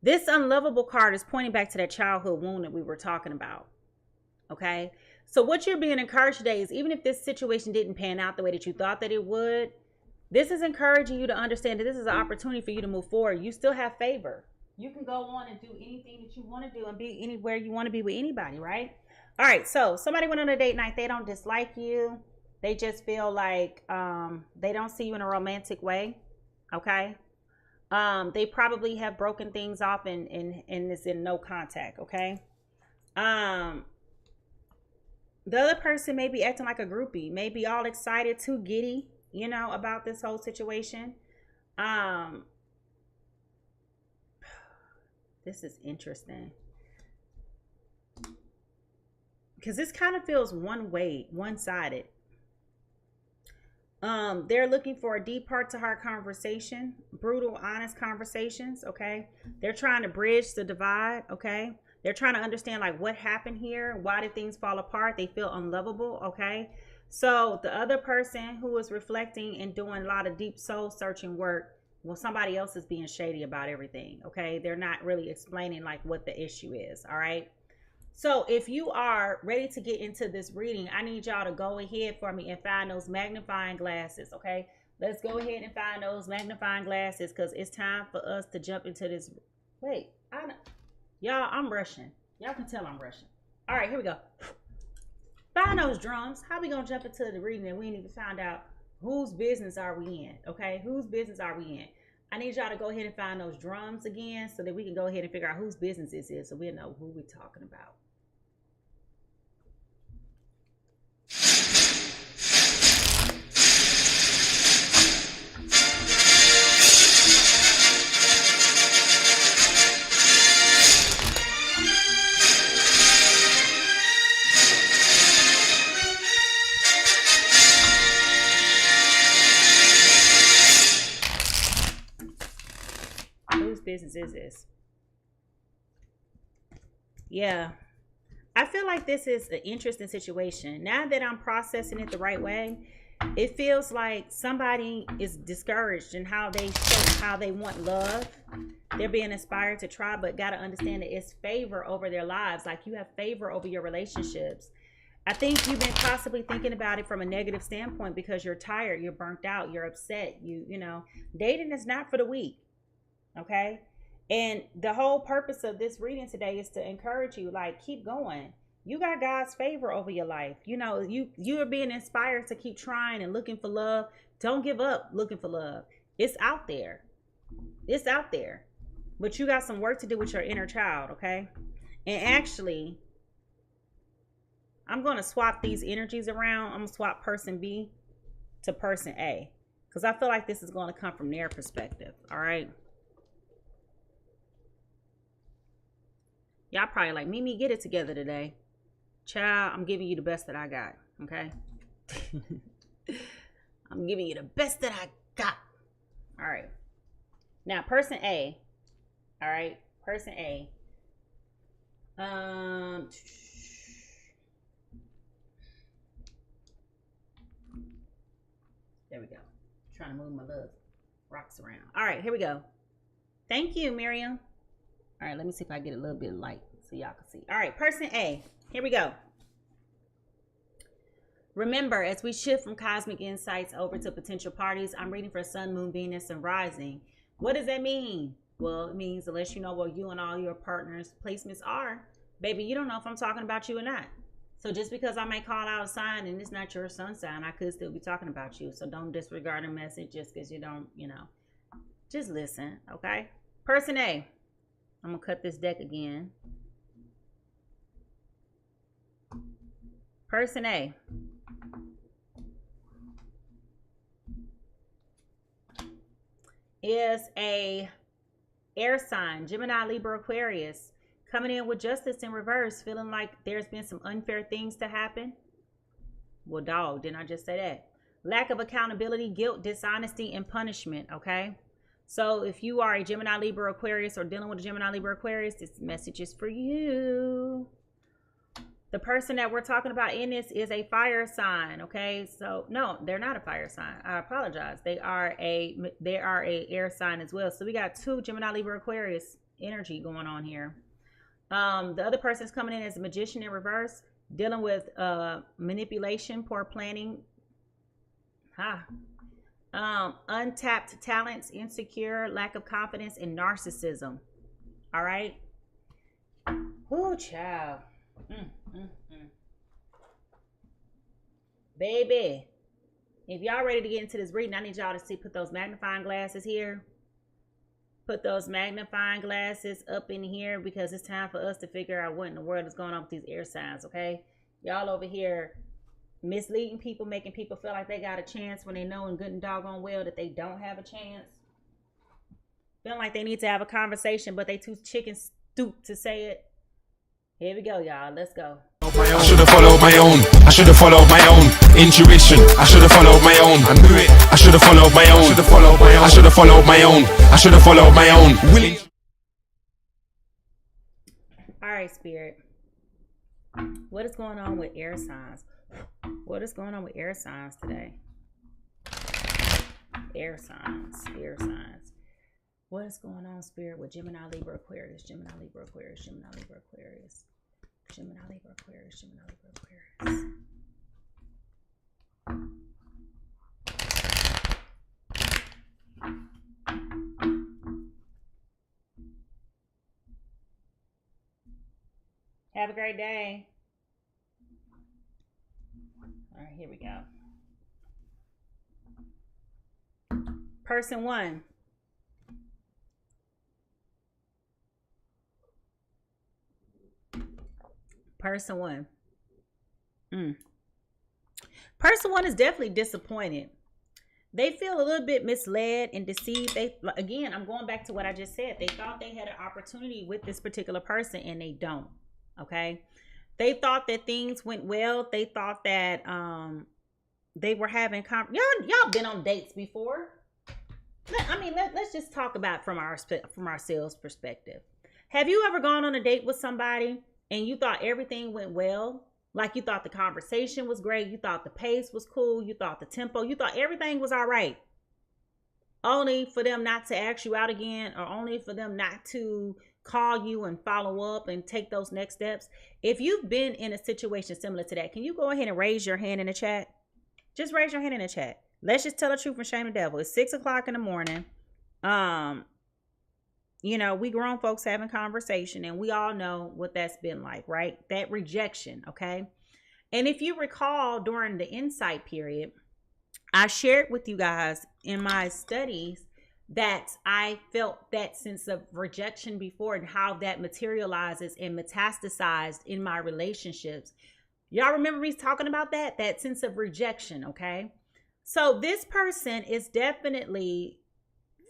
This unlovable card is pointing back to that childhood wound that we were talking about. Okay. So what you're being encouraged today is, even if this situation didn't pan out the way that you thought that it would, this is encouraging you to understand that this is an opportunity for you to move forward. You still have favor. You can go on and do anything that you want to do and be anywhere you want to be with anybody, right? All right, so somebody went on a date night. They don't dislike you. They just feel like they don't see you in a romantic way, okay? They probably have broken things off and it's in no contact, okay? The other person may be acting like a groupie, may be all excited, too giddy, you know, about this whole situation. This is interesting, because this kind of feels one-sided. They're looking for a deep heart-to-heart conversation, brutal, honest conversations, okay? They're trying to bridge the divide, okay? They're trying to understand, like, what happened here? Why did things fall apart? They feel unlovable, okay? So the other person who is reflecting and doing a lot of deep soul-searching work, well, somebody else is being shady about everything, okay? They're not really explaining, like, what the issue is, all right? So if you are ready to get into this reading, I need y'all to go ahead for me and find those magnifying glasses, okay? Let's go ahead and find those magnifying glasses because it's time for us to jump into this. Wait, y'all, I'm rushing. Y'all can tell I'm rushing. All right, here we go. Find those drums. How we gonna jump into the reading and we ain't even found out whose business are we in, okay? Whose business are we in? I need y'all to go ahead and find those drums again so that we can go ahead and figure out whose business this is so we'll know who we're talking about. Whose business is this? Yeah. I feel like this is an interesting situation. Now that I'm processing it the right way, it feels like somebody is discouraged in how they show how they want love. They're being inspired to try, but got to understand that it's favor over their lives. Like you have favor over your relationships. I think you've been possibly thinking about it from a negative standpoint because you're tired, you're burnt out, you're upset. You know, dating is not for the weak. Okay. And the whole purpose of this reading today is to encourage you, like, keep going. You got God's favor over your life. You know, you are being inspired to keep trying and looking for love. Don't give up looking for love. It's out there. It's out there. But you got some work to do with your inner child, okay? And actually, I'm going to swap these energies around. I'm going to swap person B to person A because I feel like this is going to come from their perspective, all right? Y'all probably like, Mimi, get it together today. Child, I'm giving you the best that I got, okay? I'm giving you the best that I got. All right. Now, person A. All right. Person A. There we go. Trying to move my little rocks around. All right, here we go. Thank you, Miriam. All right, let me see if I get a little bit of light so y'all can see. All right, person A. Here we go. Remember, as we shift from cosmic insights over to potential parties, I'm reading for Sun, Moon, Venus, and Rising. What does that mean? Well, it means unless you know where you and all your partners' placements are, baby, you don't know if I'm talking about you or not. So just because I may call out a sign and it's not your sun sign, I could still be talking about you. So don't disregard a message just because you don't, you know. Just listen, okay? Person A. I'm going to cut this deck again. Person A. Is a air sign, Gemini, Libra, Aquarius, coming in with justice in reverse, feeling like there's been some unfair things to happen. Well, dog, didn't I just say that? Lack of accountability, guilt, dishonesty, and punishment, okay? So if you are a Gemini, Libra, Aquarius, or dealing with a Gemini, Libra, Aquarius, this message is for you. The person that we're talking about in this is a fire sign, okay? So no, they're not a fire sign. I apologize. They are a air sign as well. So we got two Gemini, Libra, Aquarius energy going on here. The other person's coming in as a magician in reverse, dealing with manipulation, poor planning. Untapped talents, insecure, lack of confidence, and narcissism. All right. Ooh, child. Baby, if y'all ready to get into this reading, I need y'all to see, put those magnifying glasses here. Put those magnifying glasses up in here because it's time for us to figure out what in the world is going on with these air signs, okay? Y'all over here misleading people, making people feel like they got a chance when they know in good and doggone well that they don't have a chance. Feeling like they need to have a conversation, but they too chicken stoop to say it. Here we go, y'all. Let's go. I should have followed my own. I should have followed my own intuition. I should have followed my own. I knew it. I should have followed my own. I should have followed my own. I should have followed my own. I should have followed my own. Willing. All right, Spirit. What is going on with air signs? What is going on with air signs today? Air signs. Air signs. What is going on, Spirit, with Gemini, Libra, Aquarius? Gemini, Libra, Aquarius. Gemini, Libra, Aquarius. Gemini, Libra, Aquarius, Gemini, Libra, Aquarius. Have a great day. All right, here we go. Person one. Person one. Person one is definitely disappointed. They feel a little bit misled and deceived. Again, I'm going back to what I just said. They thought they had an opportunity with this particular person and they don't. Okay. They thought that things went well. They thought that they were having y'all been on dates before. Let's just talk about from our sales perspective. Have you ever gone on a date with somebody and you thought everything went well? Like you thought the conversation was great. You thought the pace was cool. You thought the tempo. You thought everything was all right. Only for them not to ask you out again, or only for them not to call you and follow up and take those next steps. If you've been in a situation similar to that, can you go ahead and raise your hand in the chat? Just raise your hand in the chat. Let's just tell the truth and shame the devil. It's 6 o'clock in the morning. We grown folks having conversation and we all know what that's been like, right? That rejection, okay? And if you recall during the insight period, I shared with you guys in my studies that I felt that sense of rejection before and how that materializes and metastasized in my relationships. Y'all remember me talking about that sense of rejection, okay? So this person is definitely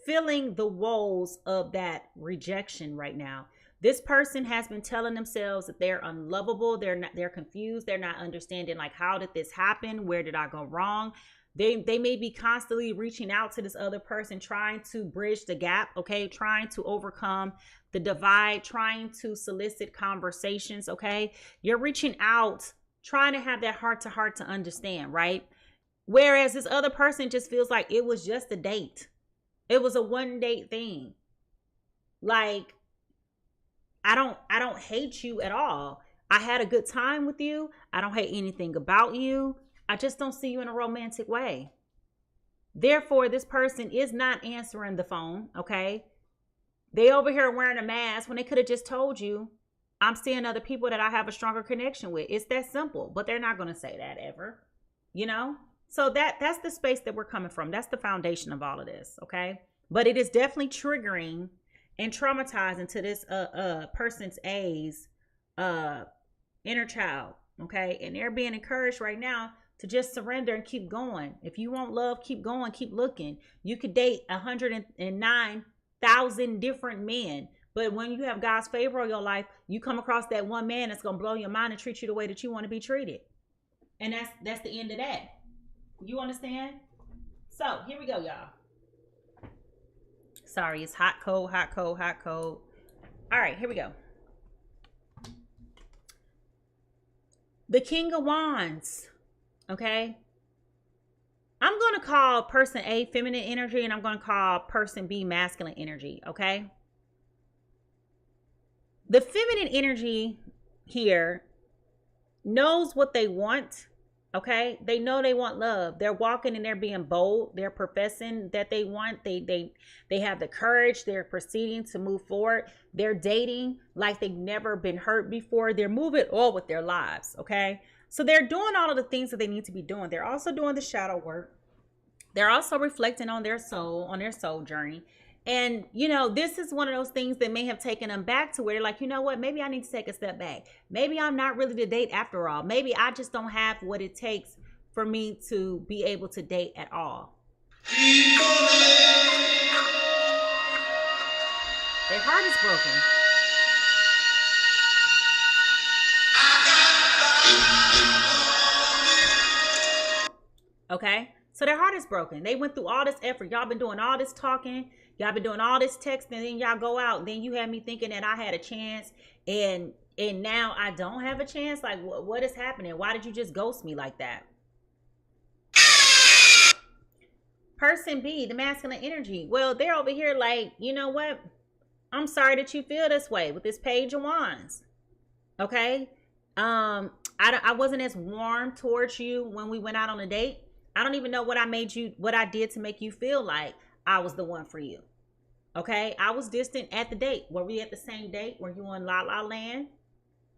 feeling the woes of that rejection right now. This person has been telling themselves that they're unlovable. They're confused. They're not understanding, like, how did this happen? Where did I go wrong? They may be constantly reaching out to this other person, trying to bridge the gap, okay? Trying to overcome the divide, trying to solicit conversations, okay? You're reaching out, trying to have that heart to heart to understand, right? Whereas this other person just feels like it was just a date. It was a one date thing. Like, I don't hate you at all. I had a good time with you. I don't hate anything about you. I just don't see you in a romantic way. Therefore, this person is not answering the phone, okay? They over here wearing a mask when they could have just told you, I'm seeing other people that I have a stronger connection with. It's that simple, but they're not going to say that ever, So that's the space that we're coming from. That's the foundation of all of this, okay? But it is definitely triggering and traumatizing to this person's inner child, okay? And they're being encouraged right now to just surrender and keep going. If you want love, keep going, keep looking. You could date 109,000 different men, but when you have God's favor on your life, you come across that one man that's going to blow your mind and treat you the way that you want to be treated. And that's the end of that. You understand? So here we go, y'all. Sorry, it's hot, cold, hot, cold, hot, cold. All right, here we go. The King of Wands. Okay. I'm going to call person A feminine energy and I'm going to call person B masculine energy. Okay. The feminine energy here knows what they want. Okay, they know they want love. They're walking and they're being bold. They're professing that they want. They have the courage. They're proceeding to move forward. They're dating like they've never been hurt before. They're moving on with their lives. Okay, so they're doing all of the things that they need to be doing. They're also doing the shadow work. They're also reflecting on their soul journey. And, this is one of those things that may have taken them back to where they're like, you know what, maybe I need to take a step back. Maybe I'm not really the date after all. Maybe I just don't have what it takes for me to be able to date at all. Their heart is broken. Okay, so their heart is broken. They went through all this effort. Y'all been doing all this talking. Y'all been doing all this texting, and then y'all go out. And then you had me thinking that I had a chance, and now I don't have a chance. Like, what is happening? Why did you just ghost me like that? Person B, the masculine energy. Well, they're over here like, you know what? I'm sorry that you feel this way with this Page of Wands. Okay? I wasn't as warm towards you when we went out on a date. I don't even know what I did to make you feel like I was the one for you. Okay, I was distant at the date. Were we at the same date? Were you on La La Land?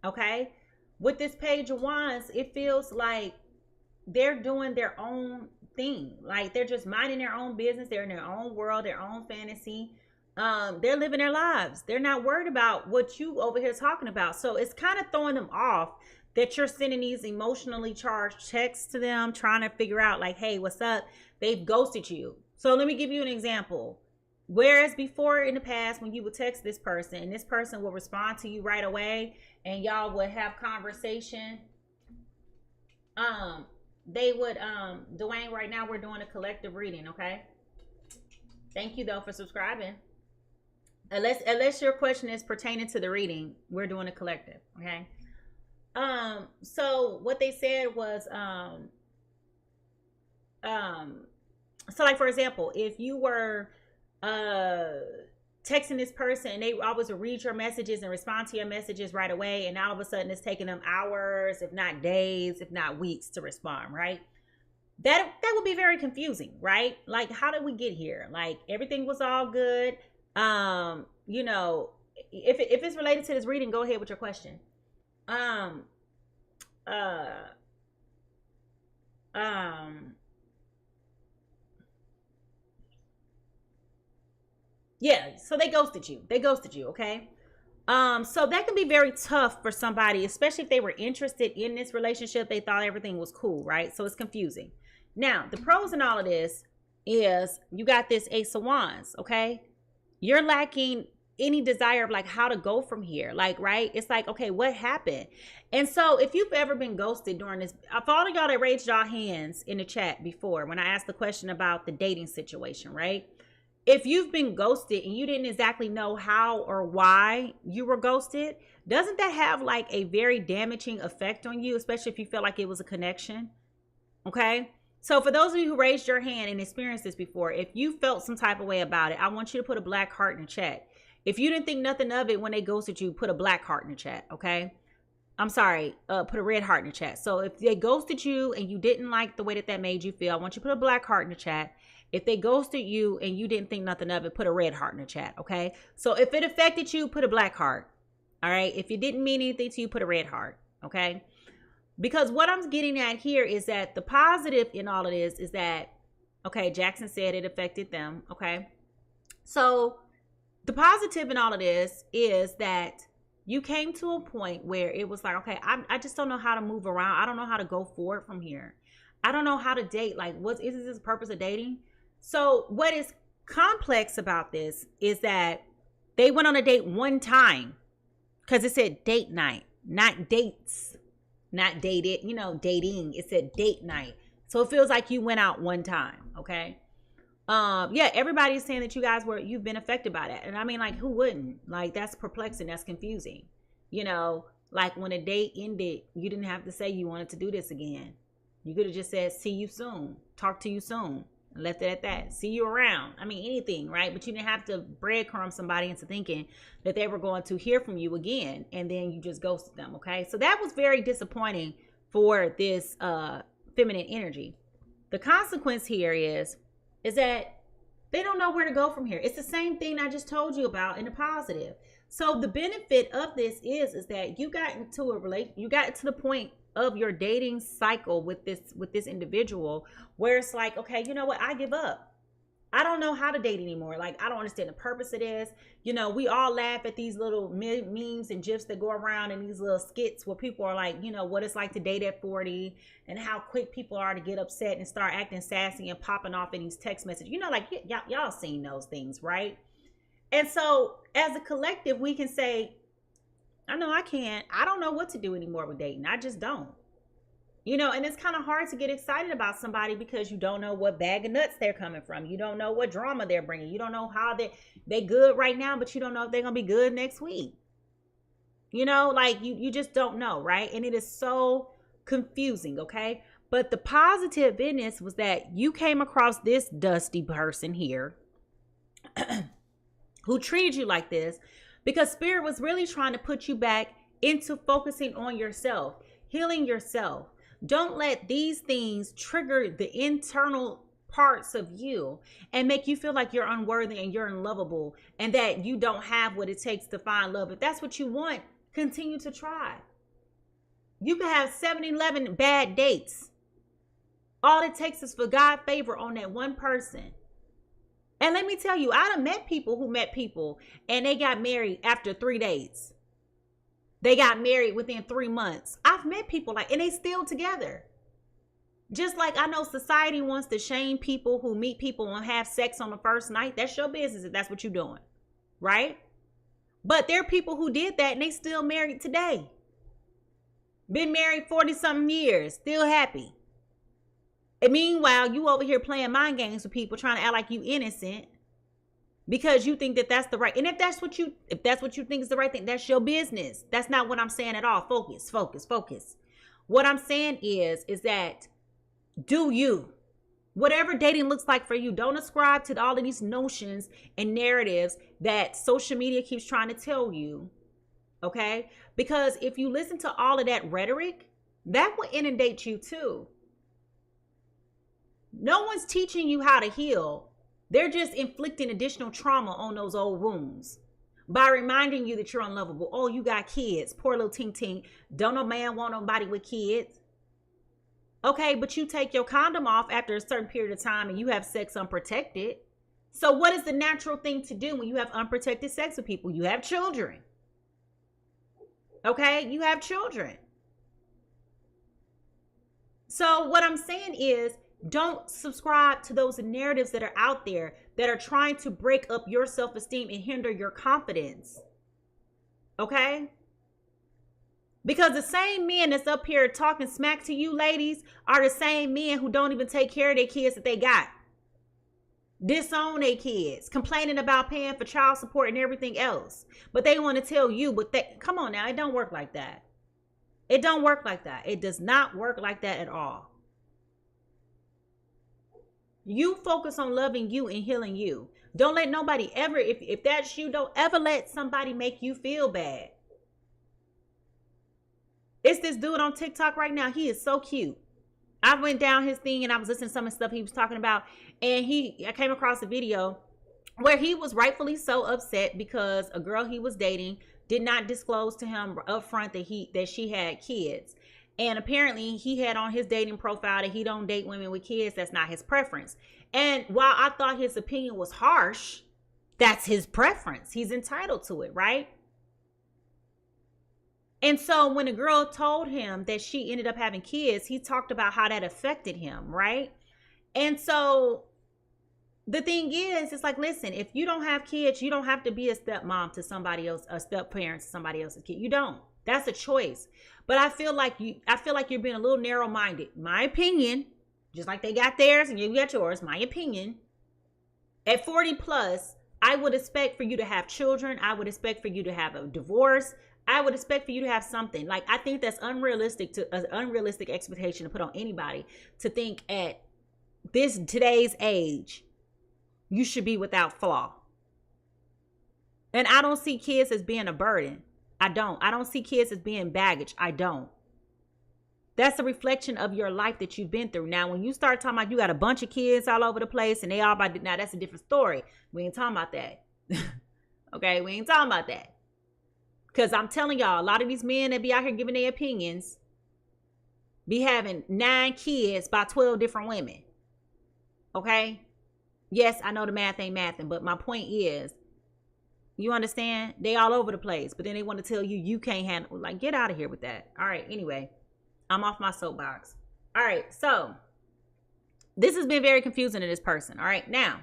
Okay, with this Page of Wands, it feels like they're doing their own thing. Like they're just minding their own business. They're in their own world, their own fantasy. They're living their lives. They're not worried about what you over here talking about. So it's kind of throwing them off that you're sending these emotionally charged texts to them, trying to figure out like, hey, what's up? They've ghosted you. So let me give you an example. Whereas before in the past, when you would text this person and this person will respond to you right away and y'all would have conversation, they would, Dwayne, right now we're doing a collective reading, okay? Thank you though for subscribing. Unless your question is pertaining to the reading, we're doing a collective, okay? So what they said was, so like for example, if you were texting this person and they always read your messages and respond to your messages right away, and all of a sudden it's taking them hours, if not days, if not weeks to respond, right? That would be very confusing, right? Like, how did we get here? Like, everything was all good. You know, if it's related to this reading, go ahead with your question. Yeah, so they ghosted you. Okay? So that can be very tough for somebody, especially if they were interested in this relationship. They thought everything was cool, right? So it's confusing. Now, the pros in all of this is you got this Ace of Wands, okay? You're lacking any desire of like how to go from here. Like, right? It's like, okay, what happened? And so if you've ever been ghosted during this, for all of y'all that raised y'all hands in the chat before, when I asked the question about the dating situation, right? If you've been ghosted and you didn't exactly know how or why you were ghosted, doesn't that have like a very damaging effect on you, especially if you feel like it was a connection? Okay? So for those of you who raised your hand and experienced this before, if you felt some type of way about it, I want you to put a black heart in the chat. If you didn't think nothing of it when they ghosted you, put a black heart in the chat, okay? I'm sorry, put a red heart in the chat. So if they ghosted you and you didn't like the way that made you feel, I want you to put a black heart in the chat. If they ghosted you and you didn't think nothing of it, put a red heart in the chat, okay? So if it affected you, put a black heart, all right? If it didn't mean anything to you, put a red heart, okay? Because what I'm getting at here is that the positive in all of this is that, okay, Jackson said it affected them, okay? So the positive in all of this is that you came to a point where it was like, okay, I just don't know how to move around. I don't know how to go forward from here. I don't know how to date. Like, is this the purpose of dating? So what is complex about this is that they went on a date one time because it said date night, not dates, not dated, you know, dating. It said date night. So it feels like you went out one time. Okay. Yeah, everybody's saying that you've been affected by that. And I mean, like, who wouldn't? Like, that's perplexing. That's confusing. You know, like when a date ended, you didn't have to say you wanted to do this again. You could have just said, see you soon, talk to you soon, and left it at that. See you around. I mean, anything, right? But you didn't have to breadcrumb somebody into thinking that they were going to hear from you again, and then you just ghosted them, okay? So that was very disappointing for this feminine energy. The consequence here is that they don't know where to go from here. It's the same thing I just told you about in the positive. So the benefit of this is that you got into the point of your dating cycle with this individual where it's like, okay, you know what? I give up. I don't know how to date anymore. Like, I don't understand the purpose of this. You know, we all laugh at these little memes and gifs that go around and these little skits where people are like, you know, what it's like to date at 40 and how quick people are to get upset and start acting sassy and popping off in these text messages. You know, like y'all seen those things, right? And so as a collective, we can say, I know I can't. I don't know what to do anymore with dating. I just don't. You know, and it's kind of hard to get excited about somebody because you don't know what bag of nuts they're coming from. You don't know what drama they're bringing. You don't know how they good right now, but you don't know if they're going to be good next week. You know, like you just don't know, right? And it is so confusing, okay? But the positive in this was that you came across this dusty person here who treated you like this because Spirit was really trying to put you back into focusing on yourself, healing yourself. Don't let these things trigger the internal parts of you and make you feel like you're unworthy and you're unlovable and that you don't have what it takes to find love. If that's what you want, continue to try. You can have 7-11 bad dates. All it takes is for God favor on that one person. And let me tell you, I done met people who met people and they got married after 3 days. They got married within 3 months. I've met people like, and they still together. Just like I know society wants to shame people who meet people and have sex on the first night. That's your business if that's what you're doing, right? But there are people who did that and they still married today. Been married 40-something years, still happy. And meanwhile, you over here playing mind games with people, trying to act like you innocent because you think that that's the right. And if that's what you think is the right thing, that's your business. That's not what I'm saying at all. Focus, focus, focus. What I'm saying is that do you. Whatever dating looks like for you, don't ascribe to all of these notions and narratives that social media keeps trying to tell you. Okay? Because if you listen to all of that rhetoric, that will inundate you too. No one's teaching you how to heal. They're just inflicting additional trauma on those old wounds by reminding you that you're unlovable. Oh, you got kids. Poor little ting ting. Don't no man want nobody with kids. Okay, but you take your condom off after a certain period of time and you have sex unprotected. So what is the natural thing to do when you have unprotected sex with people? You have children. Okay, you have children. So what I'm saying is, don't subscribe to those narratives that are out there that are trying to break up your self-esteem and hinder your confidence. Okay? Because the same men that's up here talking smack to you ladies are the same men who don't even take care of their kids that they got. Disown their kids, complaining about paying for child support and everything else. But they want to tell you, come on now, it don't work like that. It don't work like that. It does not work like that at all. You focus on loving you and healing you. Don't let nobody ever, if that's you, don't ever let somebody make you feel bad. It's this dude on TikTok right now. He is so cute. I went down his thing and I was listening to some of the stuff he was talking about. And I came across a video where he was rightfully so upset because a girl he was dating did not disclose to him up front that she had kids. And apparently he had on his dating profile that he don't date women with kids. That's not his preference. And while I thought his opinion was harsh, that's his preference. He's entitled to it, right? And so when a girl told him that she ended up having kids, he talked about how that affected him, right? And so the thing is, it's like, listen, if you don't have kids, you don't have to be a stepmom to somebody else, a step-parent to somebody else's kid. You don't. That's a choice. But I feel like you're being a little narrow-minded. My opinion, just like they got theirs and you got yours, my opinion, at 40 plus, I would expect for you to have children. I would expect for you to have a divorce. I would expect for you to have something. Like, I think that's unrealistic expectation to put on anybody to think at today's age, you should be without flaw. And I don't see kids as being a burden. I don't see kids as being baggage. I don't. That's a reflection of your life that you've been through. Now, when you start talking about you got a bunch of kids all over the place and they all now that's a different story. We ain't talking about that. Okay, we ain't talking about that. Because I'm telling y'all, a lot of these men that be out here giving their opinions be having 9 kids by 12 different women. Okay? Yes, I know the math ain't mathing, but my point is, you understand? They all over the place, but then they want to tell you can't handle. Like, get out of here with that. All right, anyway, I'm off my soapbox. All right, so this has been very confusing to this person. All right, now,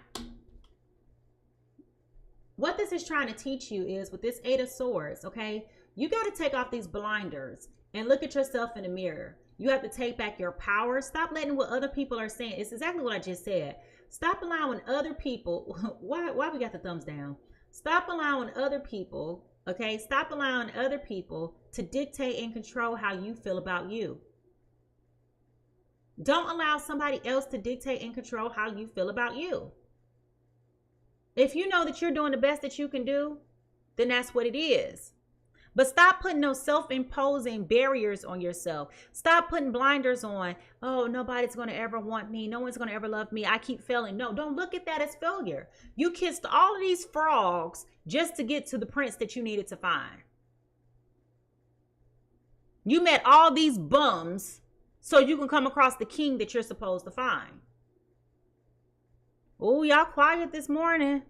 what this is trying to teach you is with this 8 of Swords, okay, you got to take off these blinders and look at yourself in the mirror. You have to take back your power. Stop letting what other people are saying. It's exactly what I just said. Stop allowing other people. Why we got the thumbs down? Stop allowing other people, okay? Stop allowing other people to dictate and control how you feel about you. Don't allow somebody else to dictate and control how you feel about you. If you know that you're doing the best that you can do, then that's what it is. But stop putting those self-imposing barriers on yourself. Stop putting blinders on. Oh, nobody's going to ever want me. No one's going to ever love me. I keep failing. No, don't look at that as failure. You kissed all of these frogs just to get to the prince that you needed to find. You met all these bums so you can come across the king that you're supposed to find. Oh, y'all quiet this morning.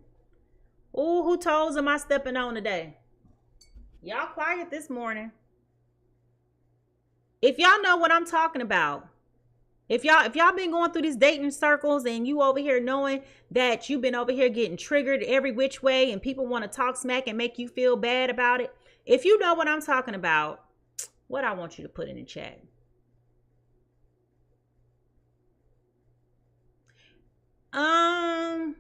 Oh, who toes am I stepping on today? Y'all quiet this morning. If y'all know what I'm talking about, if y'all been going through these dating circles and you over here knowing that you've been over here getting triggered every which way and people want to talk smack and make you feel bad about it. If you know what I'm talking about, what I want you to put in the chat. I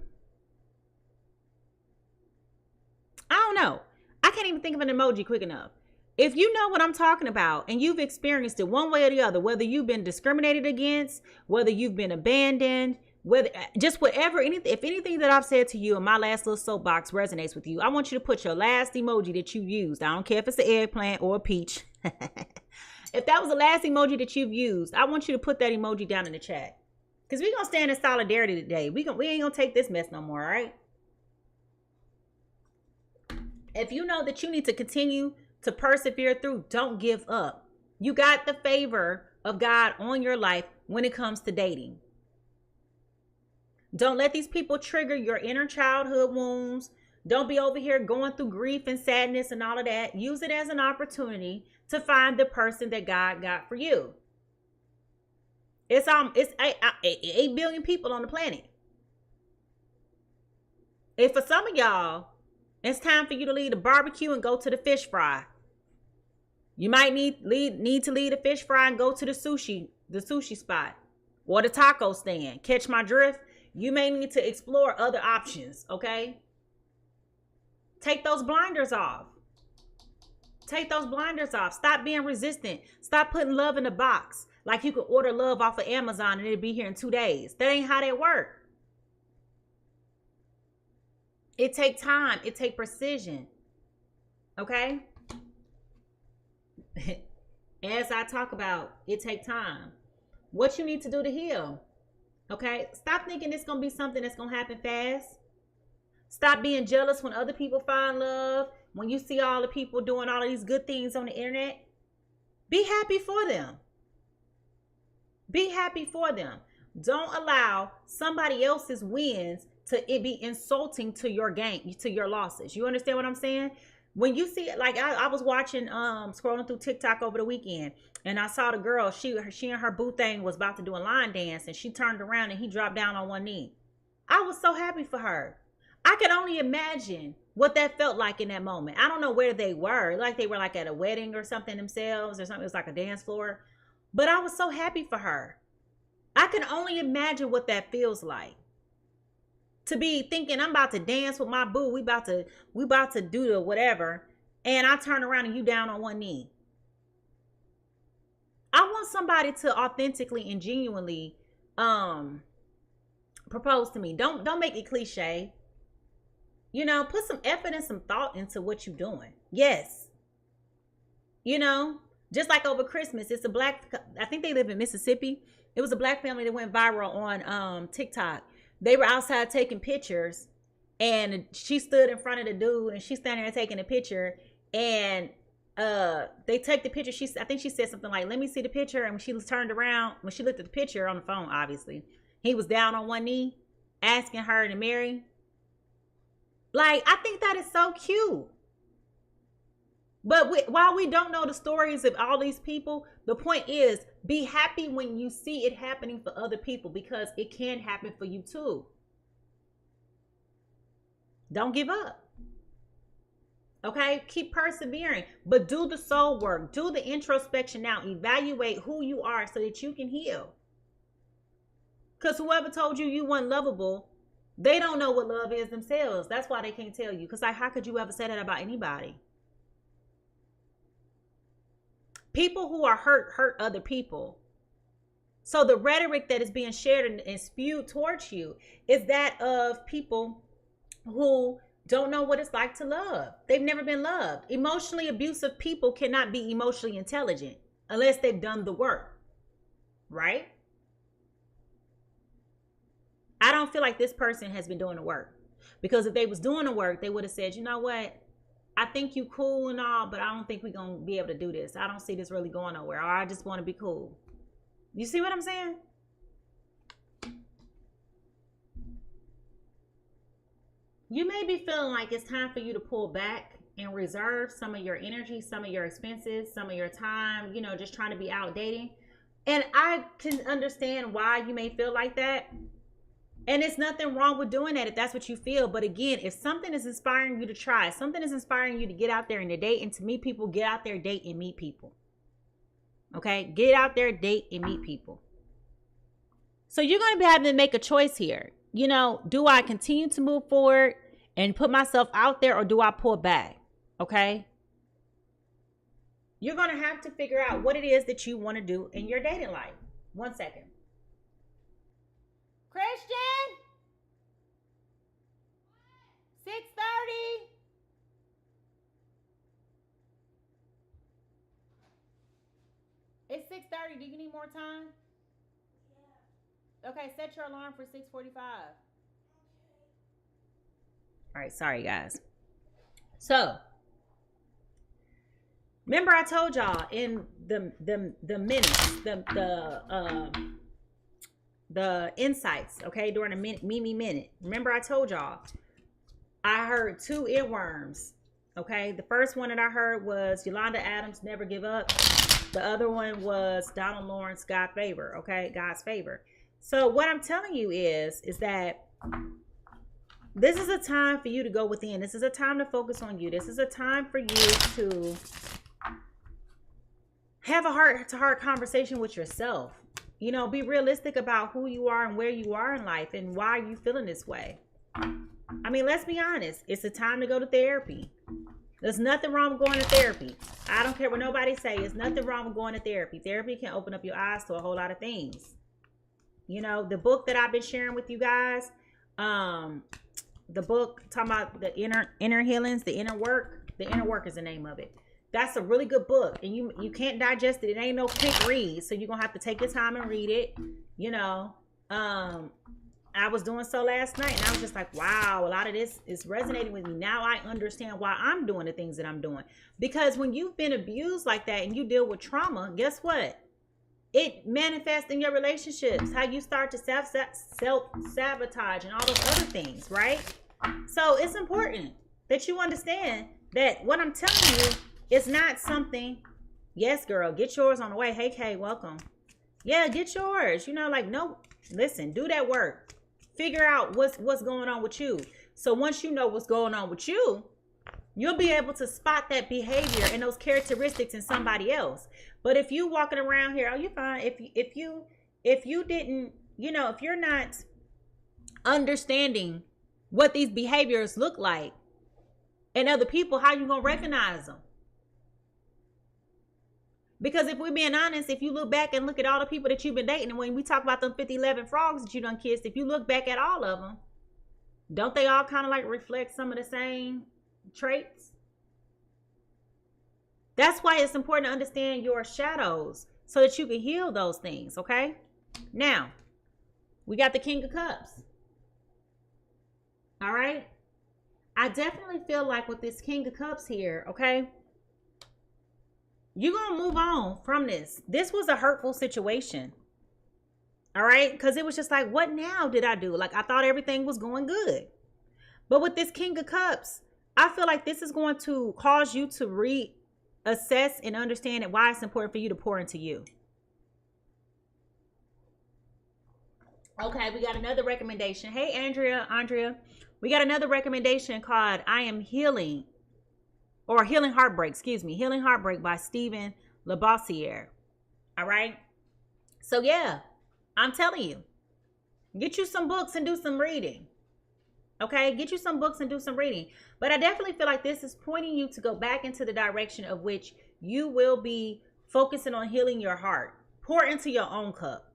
don't know. I can't even think of an emoji quick enough. If you know what I'm talking about and you've experienced it one way or the other, whether you've been discriminated against, whether you've been abandoned, whether just whatever, if anything that I've said to you in my last little soapbox resonates with you, I want you to put your last emoji that you used. I don't care if it's an eggplant or a peach. If that was the last emoji that you've used, I want you to put that emoji down in the chat. Because we're going to stand in solidarity today. We ain't going to take this mess no more, all right? If you know that you need to continue to persevere through, don't give up. You got the favor of God on your life when it comes to dating. Don't let these people trigger your inner childhood wounds. Don't be over here going through grief and sadness and all of that. Use it as an opportunity to find the person that God got for you. It's 8 billion people on the planet. If for some of y'all, it's time for you to leave the barbecue and go to the fish fry. You might need to leave the fish fry and go to the sushi spot or the taco stand. Catch my drift? You may need to explore other options, okay? Take those blinders off. Take those blinders off. Stop being resistant. Stop putting love in a box. Like you could order love off of Amazon and it'll be here in 2 days. That ain't how that works. It takes time. It takes precision. Okay? As I talk about, it takes time. What you need to do to heal. Okay? Stop thinking it's going to be something that's going to happen fast. Stop being jealous when other people find love. When you see all the people doing all of these good things on the internet. Be happy for them. Be happy for them. Don't allow somebody else's wins to it be insulting to your gain, to your losses. You understand what I'm saying? When you see it, like I was watching, scrolling through TikTok over the weekend, and I saw the girl, she and her boo thing was about to do a line dance, and she turned around and he dropped down on one knee. I was so happy for her. I could only imagine what that felt like in that moment. I don't know where they were. Like they were like at a wedding or something themselves or something. It was like a dance floor. But I was so happy for her. I can only imagine what that feels like. To be thinking I'm about to dance with my boo. We about to do the whatever. And I turn around and you down on one knee. I want somebody to authentically and genuinely propose to me. Don't make it cliche. You know, put some effort and some thought into what you're doing. Yes. You know, just like over Christmas, it's a black, I think they live in Mississippi. It was a black family that went viral on TikTok. They were outside taking pictures and she stood in front of the dude and she's standing there taking a picture and they take the picture. I think she said something like, let me see the picture. And when she turned around, when she looked at the picture on the phone, obviously, he was down on one knee asking her to marry. Like, I think that is so cute. But while we don't know the stories of all these people, the point is, be happy when you see it happening for other people because it can happen for you too. Don't give up. Okay? Keep persevering, but do the soul work. Do the introspection now. Evaluate who you are so that you can heal. Because whoever told you you weren't lovable, they don't know what love is themselves. That's why they can't tell you. Because like, how could you ever say that about anybody? People who are hurt other people. So the rhetoric that is being shared and spewed towards you is that of people who don't know what it's like to love. They've never been loved. Emotionally abusive people cannot be emotionally intelligent unless they've done the work, right? I don't feel like this person has been doing the work, because if they was doing the work, they would have said, you know what? I think you cool and all, but I don't think we're going to be able to do this. I don't see this really going nowhere. Or I just want to be cool. You see what I'm saying? You may be feeling like it's time for you to pull back and reserve some of your energy, some of your expenses, some of your time, you know, just trying to be out dating. And I can understand why you may feel like that. And it's nothing wrong with doing that if that's what you feel. But again, if something is inspiring you to try, something is inspiring you to get out there and to date and to meet people, get out there, date and meet people. Okay? Get out there, date and meet people. So you're going to be having to make a choice here. You know, do I continue to move forward and put myself out there, or do I pull back? Okay? You're going to have to figure out what it is that you want to do in your dating life. 1 second. Christian? 6:30. It's 6:30. Do you need more time? Yeah. Okay, set your alarm for 6:45. All right, sorry guys. So, remember I told y'all in the minutes, the insights, okay, during the Mimi minute. Remember I told y'all I heard 2 earworms, okay? The first one that I heard was Yolanda Adams, Never Give Up. The other one was Donald Lawrence, God Favor, okay? God's Favor. So what I'm telling you is that this is a time for you to go within. This is a time to focus on you. This is a time for you to have a heart-to-heart conversation with yourself. You know, be realistic about who you are and where you are in life and why you feeling this way. I mean, let's be honest. It's a time to go to therapy. There's nothing wrong with going to therapy. I don't care what nobody say. There's nothing wrong with going to therapy. Therapy can open up your eyes to a whole lot of things. You know, the book that I've been sharing with you guys, the book talking about the inner healings, the inner work is the name of it. That's a really good book, and you can't digest it. It ain't no quick read, so you're gonna have to take your time and read it. You know, I was doing so last night, and I was just like, wow, a lot of this is resonating with me. Now I understand why I'm doing the things that I'm doing. Because when you've been abused like that and you deal with trauma, guess what? It manifests in your relationships. How you start to self-sabotage and all those other things, right? So it's important that you understand that what I'm telling you is not something, yes, girl, get yours on the way. Hey, Kay, welcome. Yeah, get yours. You know, like, no, listen, do that work. Figure out what's going on with you. So once you know what's going on with you, you'll be able to spot that behavior and those characteristics in somebody else. But if you walking around here, oh, you're fine. If you didn't, you know, if you're not understanding what these behaviors look like in other people, how you gonna recognize them? Because if we're being honest, if you look back and look at all the people that you've been dating, and when we talk about them 50, 11 frogs that you done kissed, if you look back at all of them, don't they all kind of like reflect some of the same traits? That's why it's important to understand your shadows so that you can heal those things, okay? Now, we got the King of Cups. All right? I definitely feel like with this King of Cups here, okay? You're going to move on from this. This was a hurtful situation. All right? Because it was just like, what now did I do? Like, I thought everything was going good. But with this King of Cups, I feel like this is going to cause you to reassess and understand why it's important for you to pour into you. Okay, we got another recommendation. Hey, Andrea. We got another recommendation called I Am Healing. Or Healing Heartbreak, Healing Heartbreak by Stephen Labossiere. All right? So, yeah, I'm telling you, get you some books and do some reading. Okay? Get you some books and do some reading. But I definitely feel like this is pointing you to go back into the direction of which you will be focusing on healing your heart. Pour into your own cup.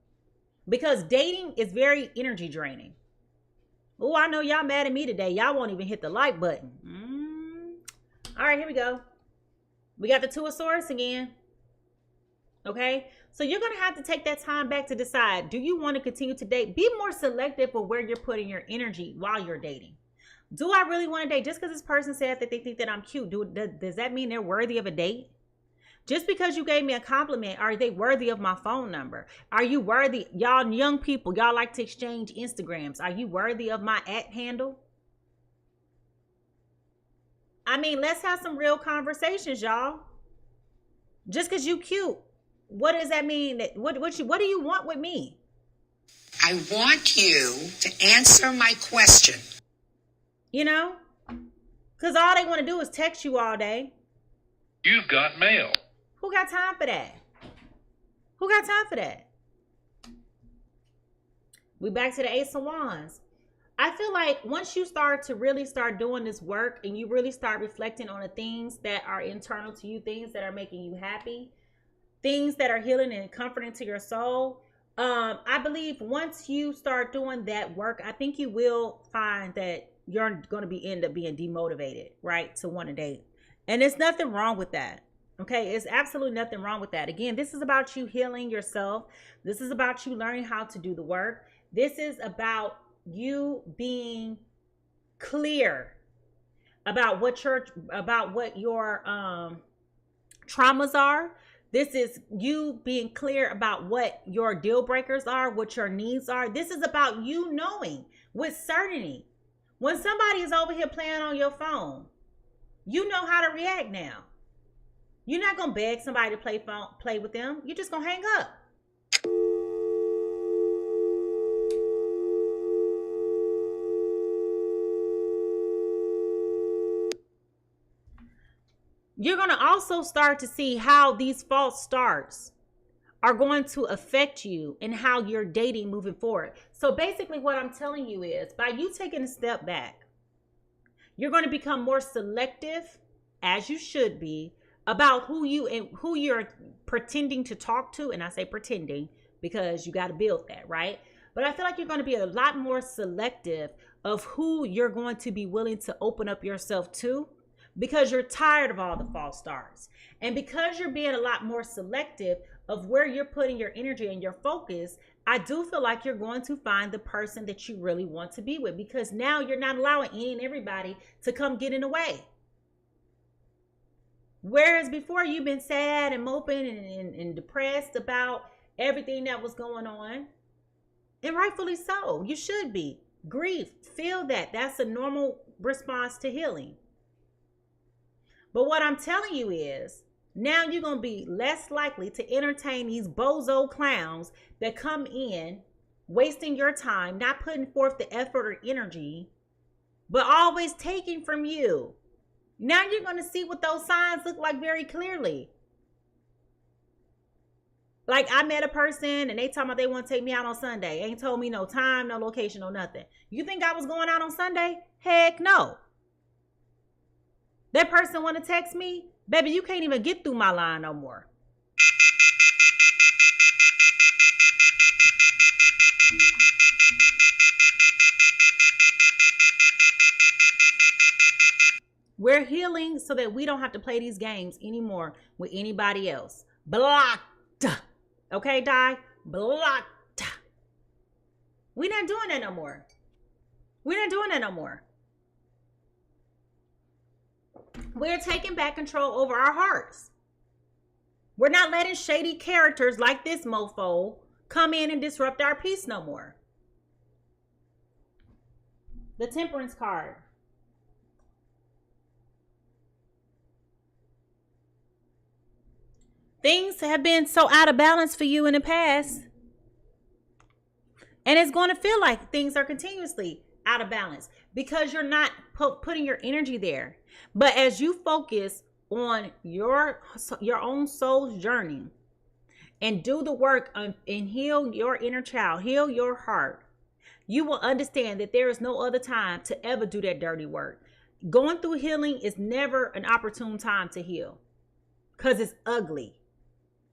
Because dating is very energy draining. Oh, I know y'all mad at me today. Y'all won't even hit the like button. All right, here we go. We got the Two of Swords again. Okay, so you're going to have to take that time back to decide, do you want to continue to date? Be more selective of where you're putting your energy while you're dating. Do I really want to date? Just because this person said that they think that I'm cute, does that mean they're worthy of a date? Just because you gave me a compliment, are they worthy of my phone number? Are you worthy? Y'all young people, y'all like to exchange Instagrams. Are you worthy of my @handle? I mean, let's have some real conversations, y'all. Just because you cute, what does that mean? What do you want with me? I want you to answer my question. You know? Because all they want to do is text you all day. You've got mail. Who got time for that? Who got time for that? We back to the Ace of Wands. I feel like once you start to really start doing this work and you really start reflecting on the things that are internal to you, things that are making you happy, things that are healing and comforting to your soul, I believe once you start doing that work, I think you will find that you're going to end up being demotivated, right, to want to date. And there's nothing wrong with that. Okay, it's absolutely nothing wrong with that. Again, this is about you healing yourself. This is about you learning how to do the work. This is about you being clear about what your traumas are. This is you being clear about what your deal breakers are, what your needs are. This is about you knowing with certainty when somebody is over here playing on your phone, you know how to react now. You're not going to beg somebody to play with them. You're just going to hang up. You're going to also start to see how these false starts are going to affect you and how you're dating moving forward. So basically what I'm telling you is by you taking a step back, you're going to become more selective, as you should be, about who you're pretending to talk to. And I say pretending because you got to build that, right? But I feel like you're going to be a lot more selective of who you're going to be willing to open up yourself to, because you're tired of all the false starts. And because you're being a lot more selective of where you're putting your energy and your focus, I do feel like you're going to find the person that you really want to be with, because now you're not allowing any and everybody to come get in the way. Whereas before you've been sad and moping and depressed about everything that was going on. And rightfully so. You should be. Grief. Feel that. That's a normal response to healing. But what I'm telling you is now you're going to be less likely to entertain these bozo clowns that come in, wasting your time, not putting forth the effort or energy, but always taking from you. Now you're going to see what those signs look like very clearly. Like I met a person and they talking about they want to take me out on Sunday. Ain't told me no time, no location, no nothing. You think I was going out on Sunday? Heck no. That person want to text me? Baby, you can't even get through my line no more. We're healing so that we don't have to play these games anymore with anybody else. Blocked. Okay, Di? Blocked. We're not doing that no more. We're not doing that no more. We're taking back control over our hearts. We're not letting shady characters like this mofo come in and disrupt our peace no more. The Temperance card. Things have been so out of balance for you in the past. And it's going to feel like things are continuously out of balance because you're not putting your energy there. But as you focus on your own soul's journey and do the work and heal your inner child, heal your heart, you will understand that there is no other time to ever do that dirty work. Going through healing is never an opportune time to heal because it's ugly.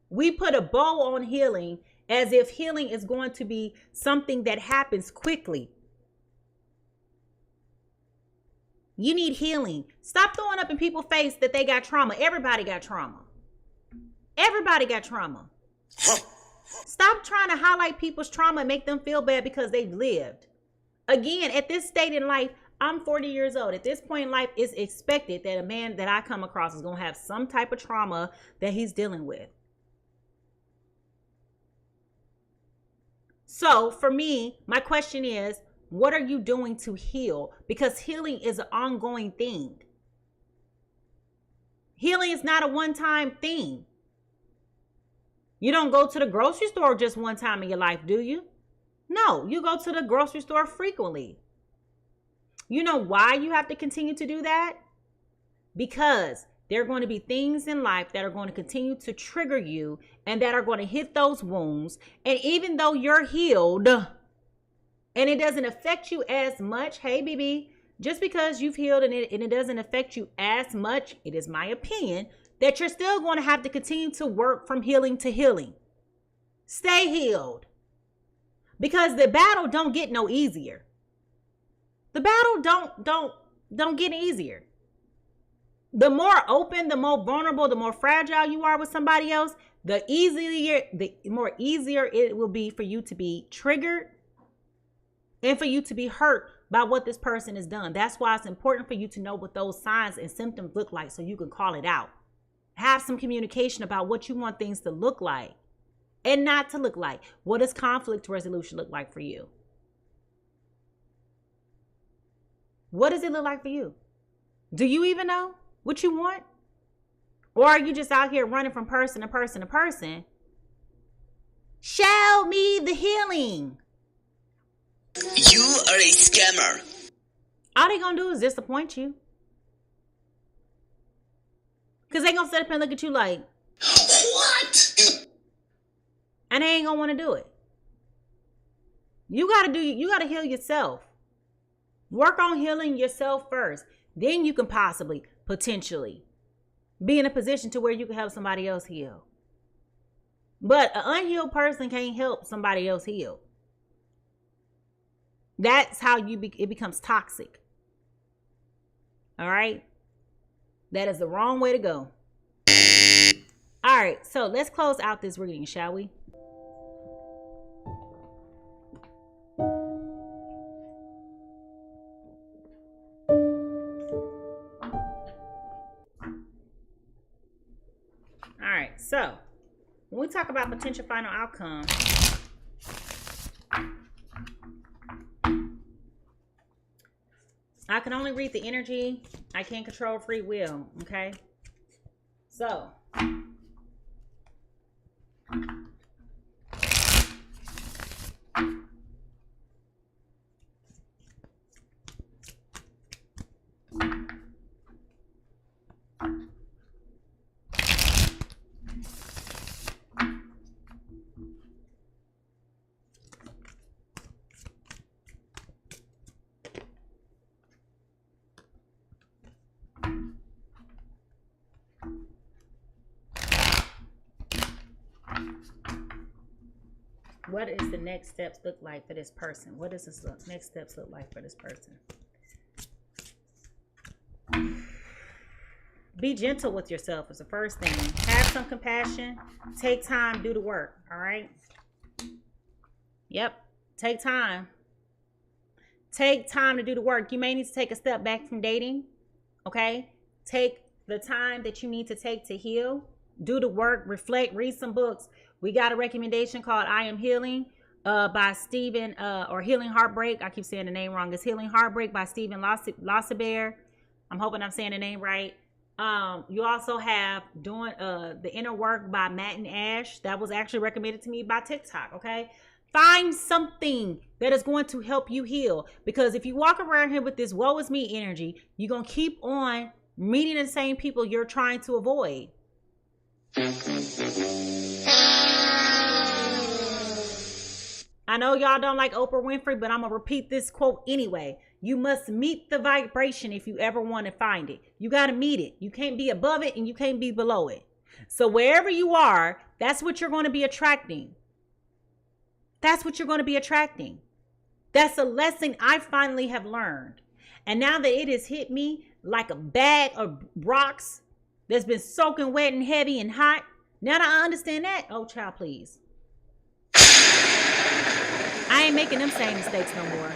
We put a bow on healing as if healing is going to be something that happens quickly. You need healing. Stop throwing up in people's face that they got trauma. Everybody got trauma. Everybody got trauma. Stop trying to highlight people's trauma and make them feel bad because they've lived. Again, at this state in life, I'm 40 years old. At this point in life, it's expected that a man that I come across is going to have some type of trauma that he's dealing with. So for me, my question is, what are you doing to heal? Because healing is an ongoing thing. Healing is not a one-time thing. You don't go to the grocery store just one time in your life, do you? No, you go to the grocery store frequently. You know why you have to continue to do that? Because there are going to be things in life that are going to continue to trigger you and that are going to hit those wounds. And even though you're healed and it doesn't affect you as much, hey, baby, just because you've healed and it doesn't affect you as much, it is my opinion that you're still going to have to continue to work from healing to healing. Stay healed. Because the battle don't get no easier. The battle don't get easier. The more open, the more vulnerable, the more fragile you are with somebody else, the more easier it will be for you to be triggered and for you to be hurt by what this person has done. That's why it's important for you to know what those signs and symptoms look like so you can call it out. Have some communication about what you want things to look like and not to look like. What does conflict resolution look like for you? What does it look like for you? Do you even know what you want? Or are you just out here running from person to person to person? Show me the healing. You are a scammer. All they gonna do is disappoint you. Because they gonna sit up and look at you like, What? and they ain't gonna want to do it. You gotta heal yourself. Work on healing yourself first. Then you can possibly, potentially, be in a position to where you can help somebody else heal. But an unhealed person can't help somebody else heal. That's how it becomes toxic. All right? That is the wrong way to go. All right, so let's close out this reading, shall we? All right, so when we talk about potential final outcome, I can only read the energy. I can't control free will, okay? So, what is the next steps look like for this person? What does this next steps look like for this person? Be gentle with yourself is the first thing. Have some compassion. Take time, do the work, all right? Yep, take time. Take time to do the work. You may need to take a step back from dating, okay? Take the time that you need to take to heal. Do the work, reflect, read some books. We got a recommendation called I Am Healing by Stephen, or Healing Heartbreak. I keep saying the name wrong. It's Healing Heartbreak by Stephen Lossabere. I'm hoping I'm saying the name right. You also have doing The Inner Work by Matt and Ash. That was actually recommended to me by TikTok, okay? Find something that is going to help you heal. Because if you walk around here with this woe is me energy, you're going to keep on meeting the same people you're trying to avoid. I know y'all don't like Oprah Winfrey, but I'm going to repeat this quote anyway. You must meet the vibration if you ever want to find it. You got to meet it. You can't be above it and you can't be below it. So wherever you are, that's what you're going to be attracting. That's what you're going to be attracting. That's a lesson I finally have learned. And now that it has hit me like a bag of rocks that's been soaking wet and heavy and hot, now that I understand that, oh, child, please. I ain't making them same mistakes no more.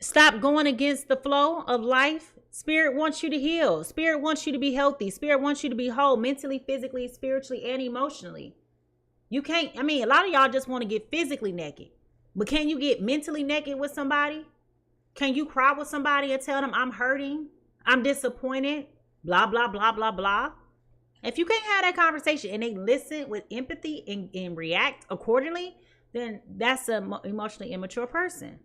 Stop going against the flow of life. Spirit wants you to heal. Spirit wants you to be healthy. Spirit wants you to be whole mentally, physically, spiritually, and emotionally. You can't, I mean, a lot of y'all just want to get physically naked. But can you get mentally naked with somebody? Can you cry with somebody and tell them, I'm hurting, I'm disappointed, blah, blah, blah, blah, blah? If you can't have that conversation and they listen with empathy and react accordingly, then that's an emotionally immature person.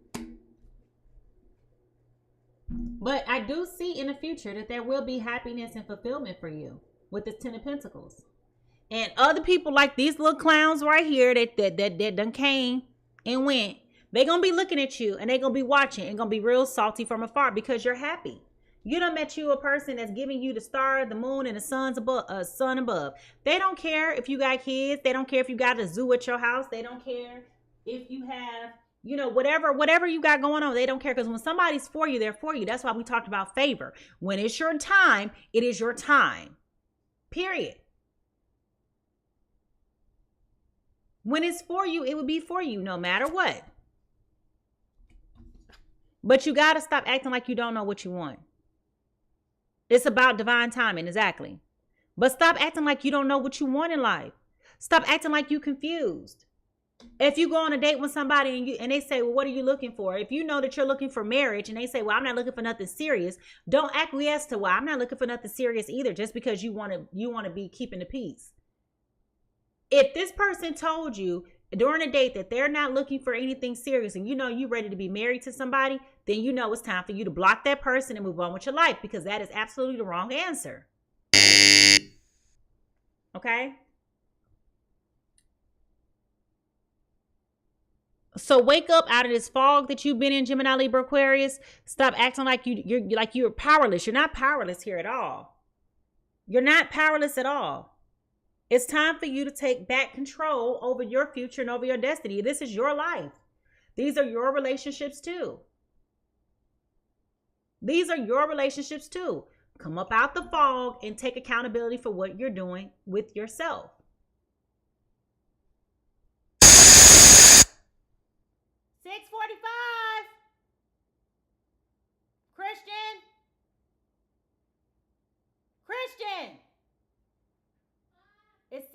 But I do see in the future that there will be happiness and fulfillment for you with this 10 of Pentacles. And other people like these little clowns right here that done came and went, they're going to be looking at you and they're going to be watching and going to be real salty from afar because you're happy. You done met you a person that's giving you the star, the moon, and the sun above. They don't care if you got kids. They don't care if you got a zoo at your house. They don't care if you have, you know, whatever you got going on. They don't care, because when somebody's for you, they're for you. That's why we talked about favor. When it's your time, it is your time. Period. When it's for you, it will be for you no matter what. But you got to stop acting like you don't know what you want. It's about divine timing, exactly. But stop acting like you don't know what you want in life. Stop acting like you confused. If you go on a date with somebody and they say, well, what are you looking for? If you know that you're looking for marriage and they say, well, I'm not looking for nothing serious, don't acquiesce to, well, I'm not looking for nothing serious either, just because you want to be keeping the peace. If this person told you during a date that they're not looking for anything serious and you know you're ready to be married to somebody, then you know it's time for you to block that person and move on with your life, because that is absolutely the wrong answer. Okay? So wake up out of this fog that you've been in, Gemini, Libra, Aquarius. Stop acting like you're powerless. You're not powerless here at all. You're not powerless at all. It's time for you to take back control over your future and over your destiny. This is your life. These are your relationships too. These are your relationships too. Come up out the fog and take accountability for what you're doing with yourself. Christian. It's 6:45.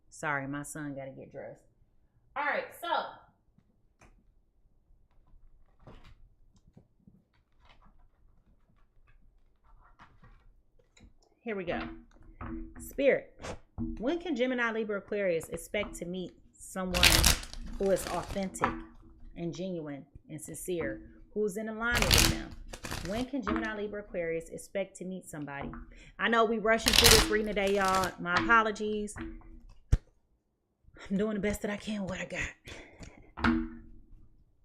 Sorry, my son got to get dressed. All right, so here we go. Spirit, when can Gemini, Libra, Aquarius expect to meet someone who is authentic and genuine and sincere, who's in alignment with them? When can Gemini, Libra, Aquarius expect to meet somebody? I know we rushing through this reading today, y'all. My apologies. I'm doing the best that I can with what I got.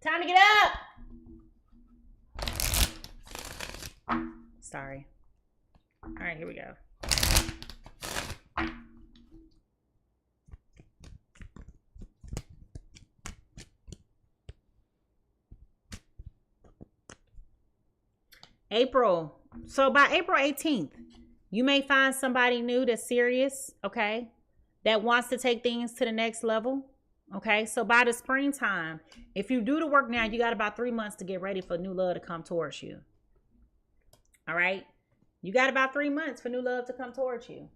Time to get up. Sorry. All right, here we go. April. So by April 18th, you may find somebody new that's serious, okay? That wants to take things to the next level, okay? So by the springtime, if you do the work now, you got about 3 months to get ready for new love to come towards you. All right? You got about 3 months for new love to come towards you.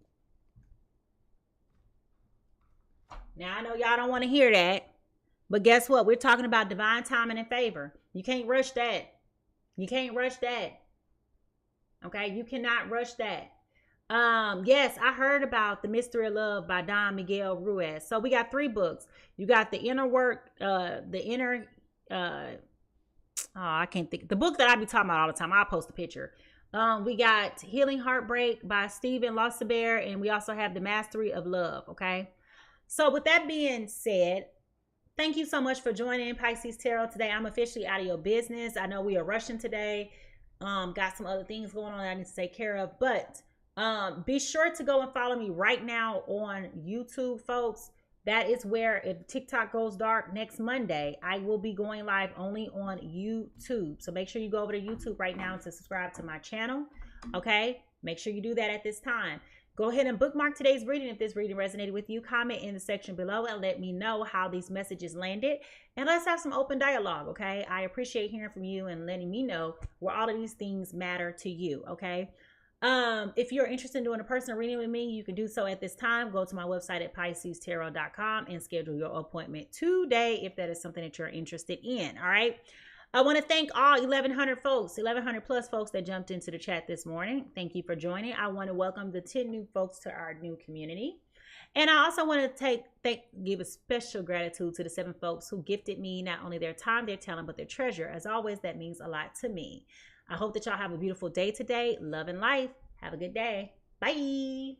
Now, I know y'all don't want to hear that, but guess what? We're talking about divine timing and favor. You can't rush that. You can't rush that. Okay, you cannot rush that. Yes, I heard about The Mystery of Love by Don Miguel Ruiz. So we got 3 books. You got The Inner Work, I can't think. The book that I be talking about all the time. I'll post a picture. We got Healing Heartbreak by Stephen Lossabere, and we also have The Mastery of Love. Okay. So with that being said, thank you so much for joining Pisces Tarot today. I'm officially out of your business. I know we are rushing today. Got some other things going on that I need to take care of, but be sure to go and follow me right now on YouTube, folks. That is where, if TikTok goes dark next Monday, I will be going live only on YouTube. So make sure you go over to YouTube right now to subscribe to my channel. Okay? Make sure you do that at this time. Go ahead and bookmark today's reading. If this reading resonated with you, comment in the section below and let me know how these messages landed. And let's have some open dialogue, okay? I appreciate hearing from you and letting me know where all of these things matter to you, okay? If you're interested in doing a personal reading with me, you can do so at this time. Go to my website at piscestarot.com and schedule your appointment today if that is something that you're interested in, all right? I want to thank all 1,100 folks, 1,100 plus folks that jumped into the chat this morning. Thank you for joining. I want to welcome the 10 new folks to our new community. And I also want to give a special gratitude to the 7 folks who gifted me not only their time, their talent, but their treasure. As always, that means a lot to me. I hope that y'all have a beautiful day today. Love and life. Have a good day. Bye.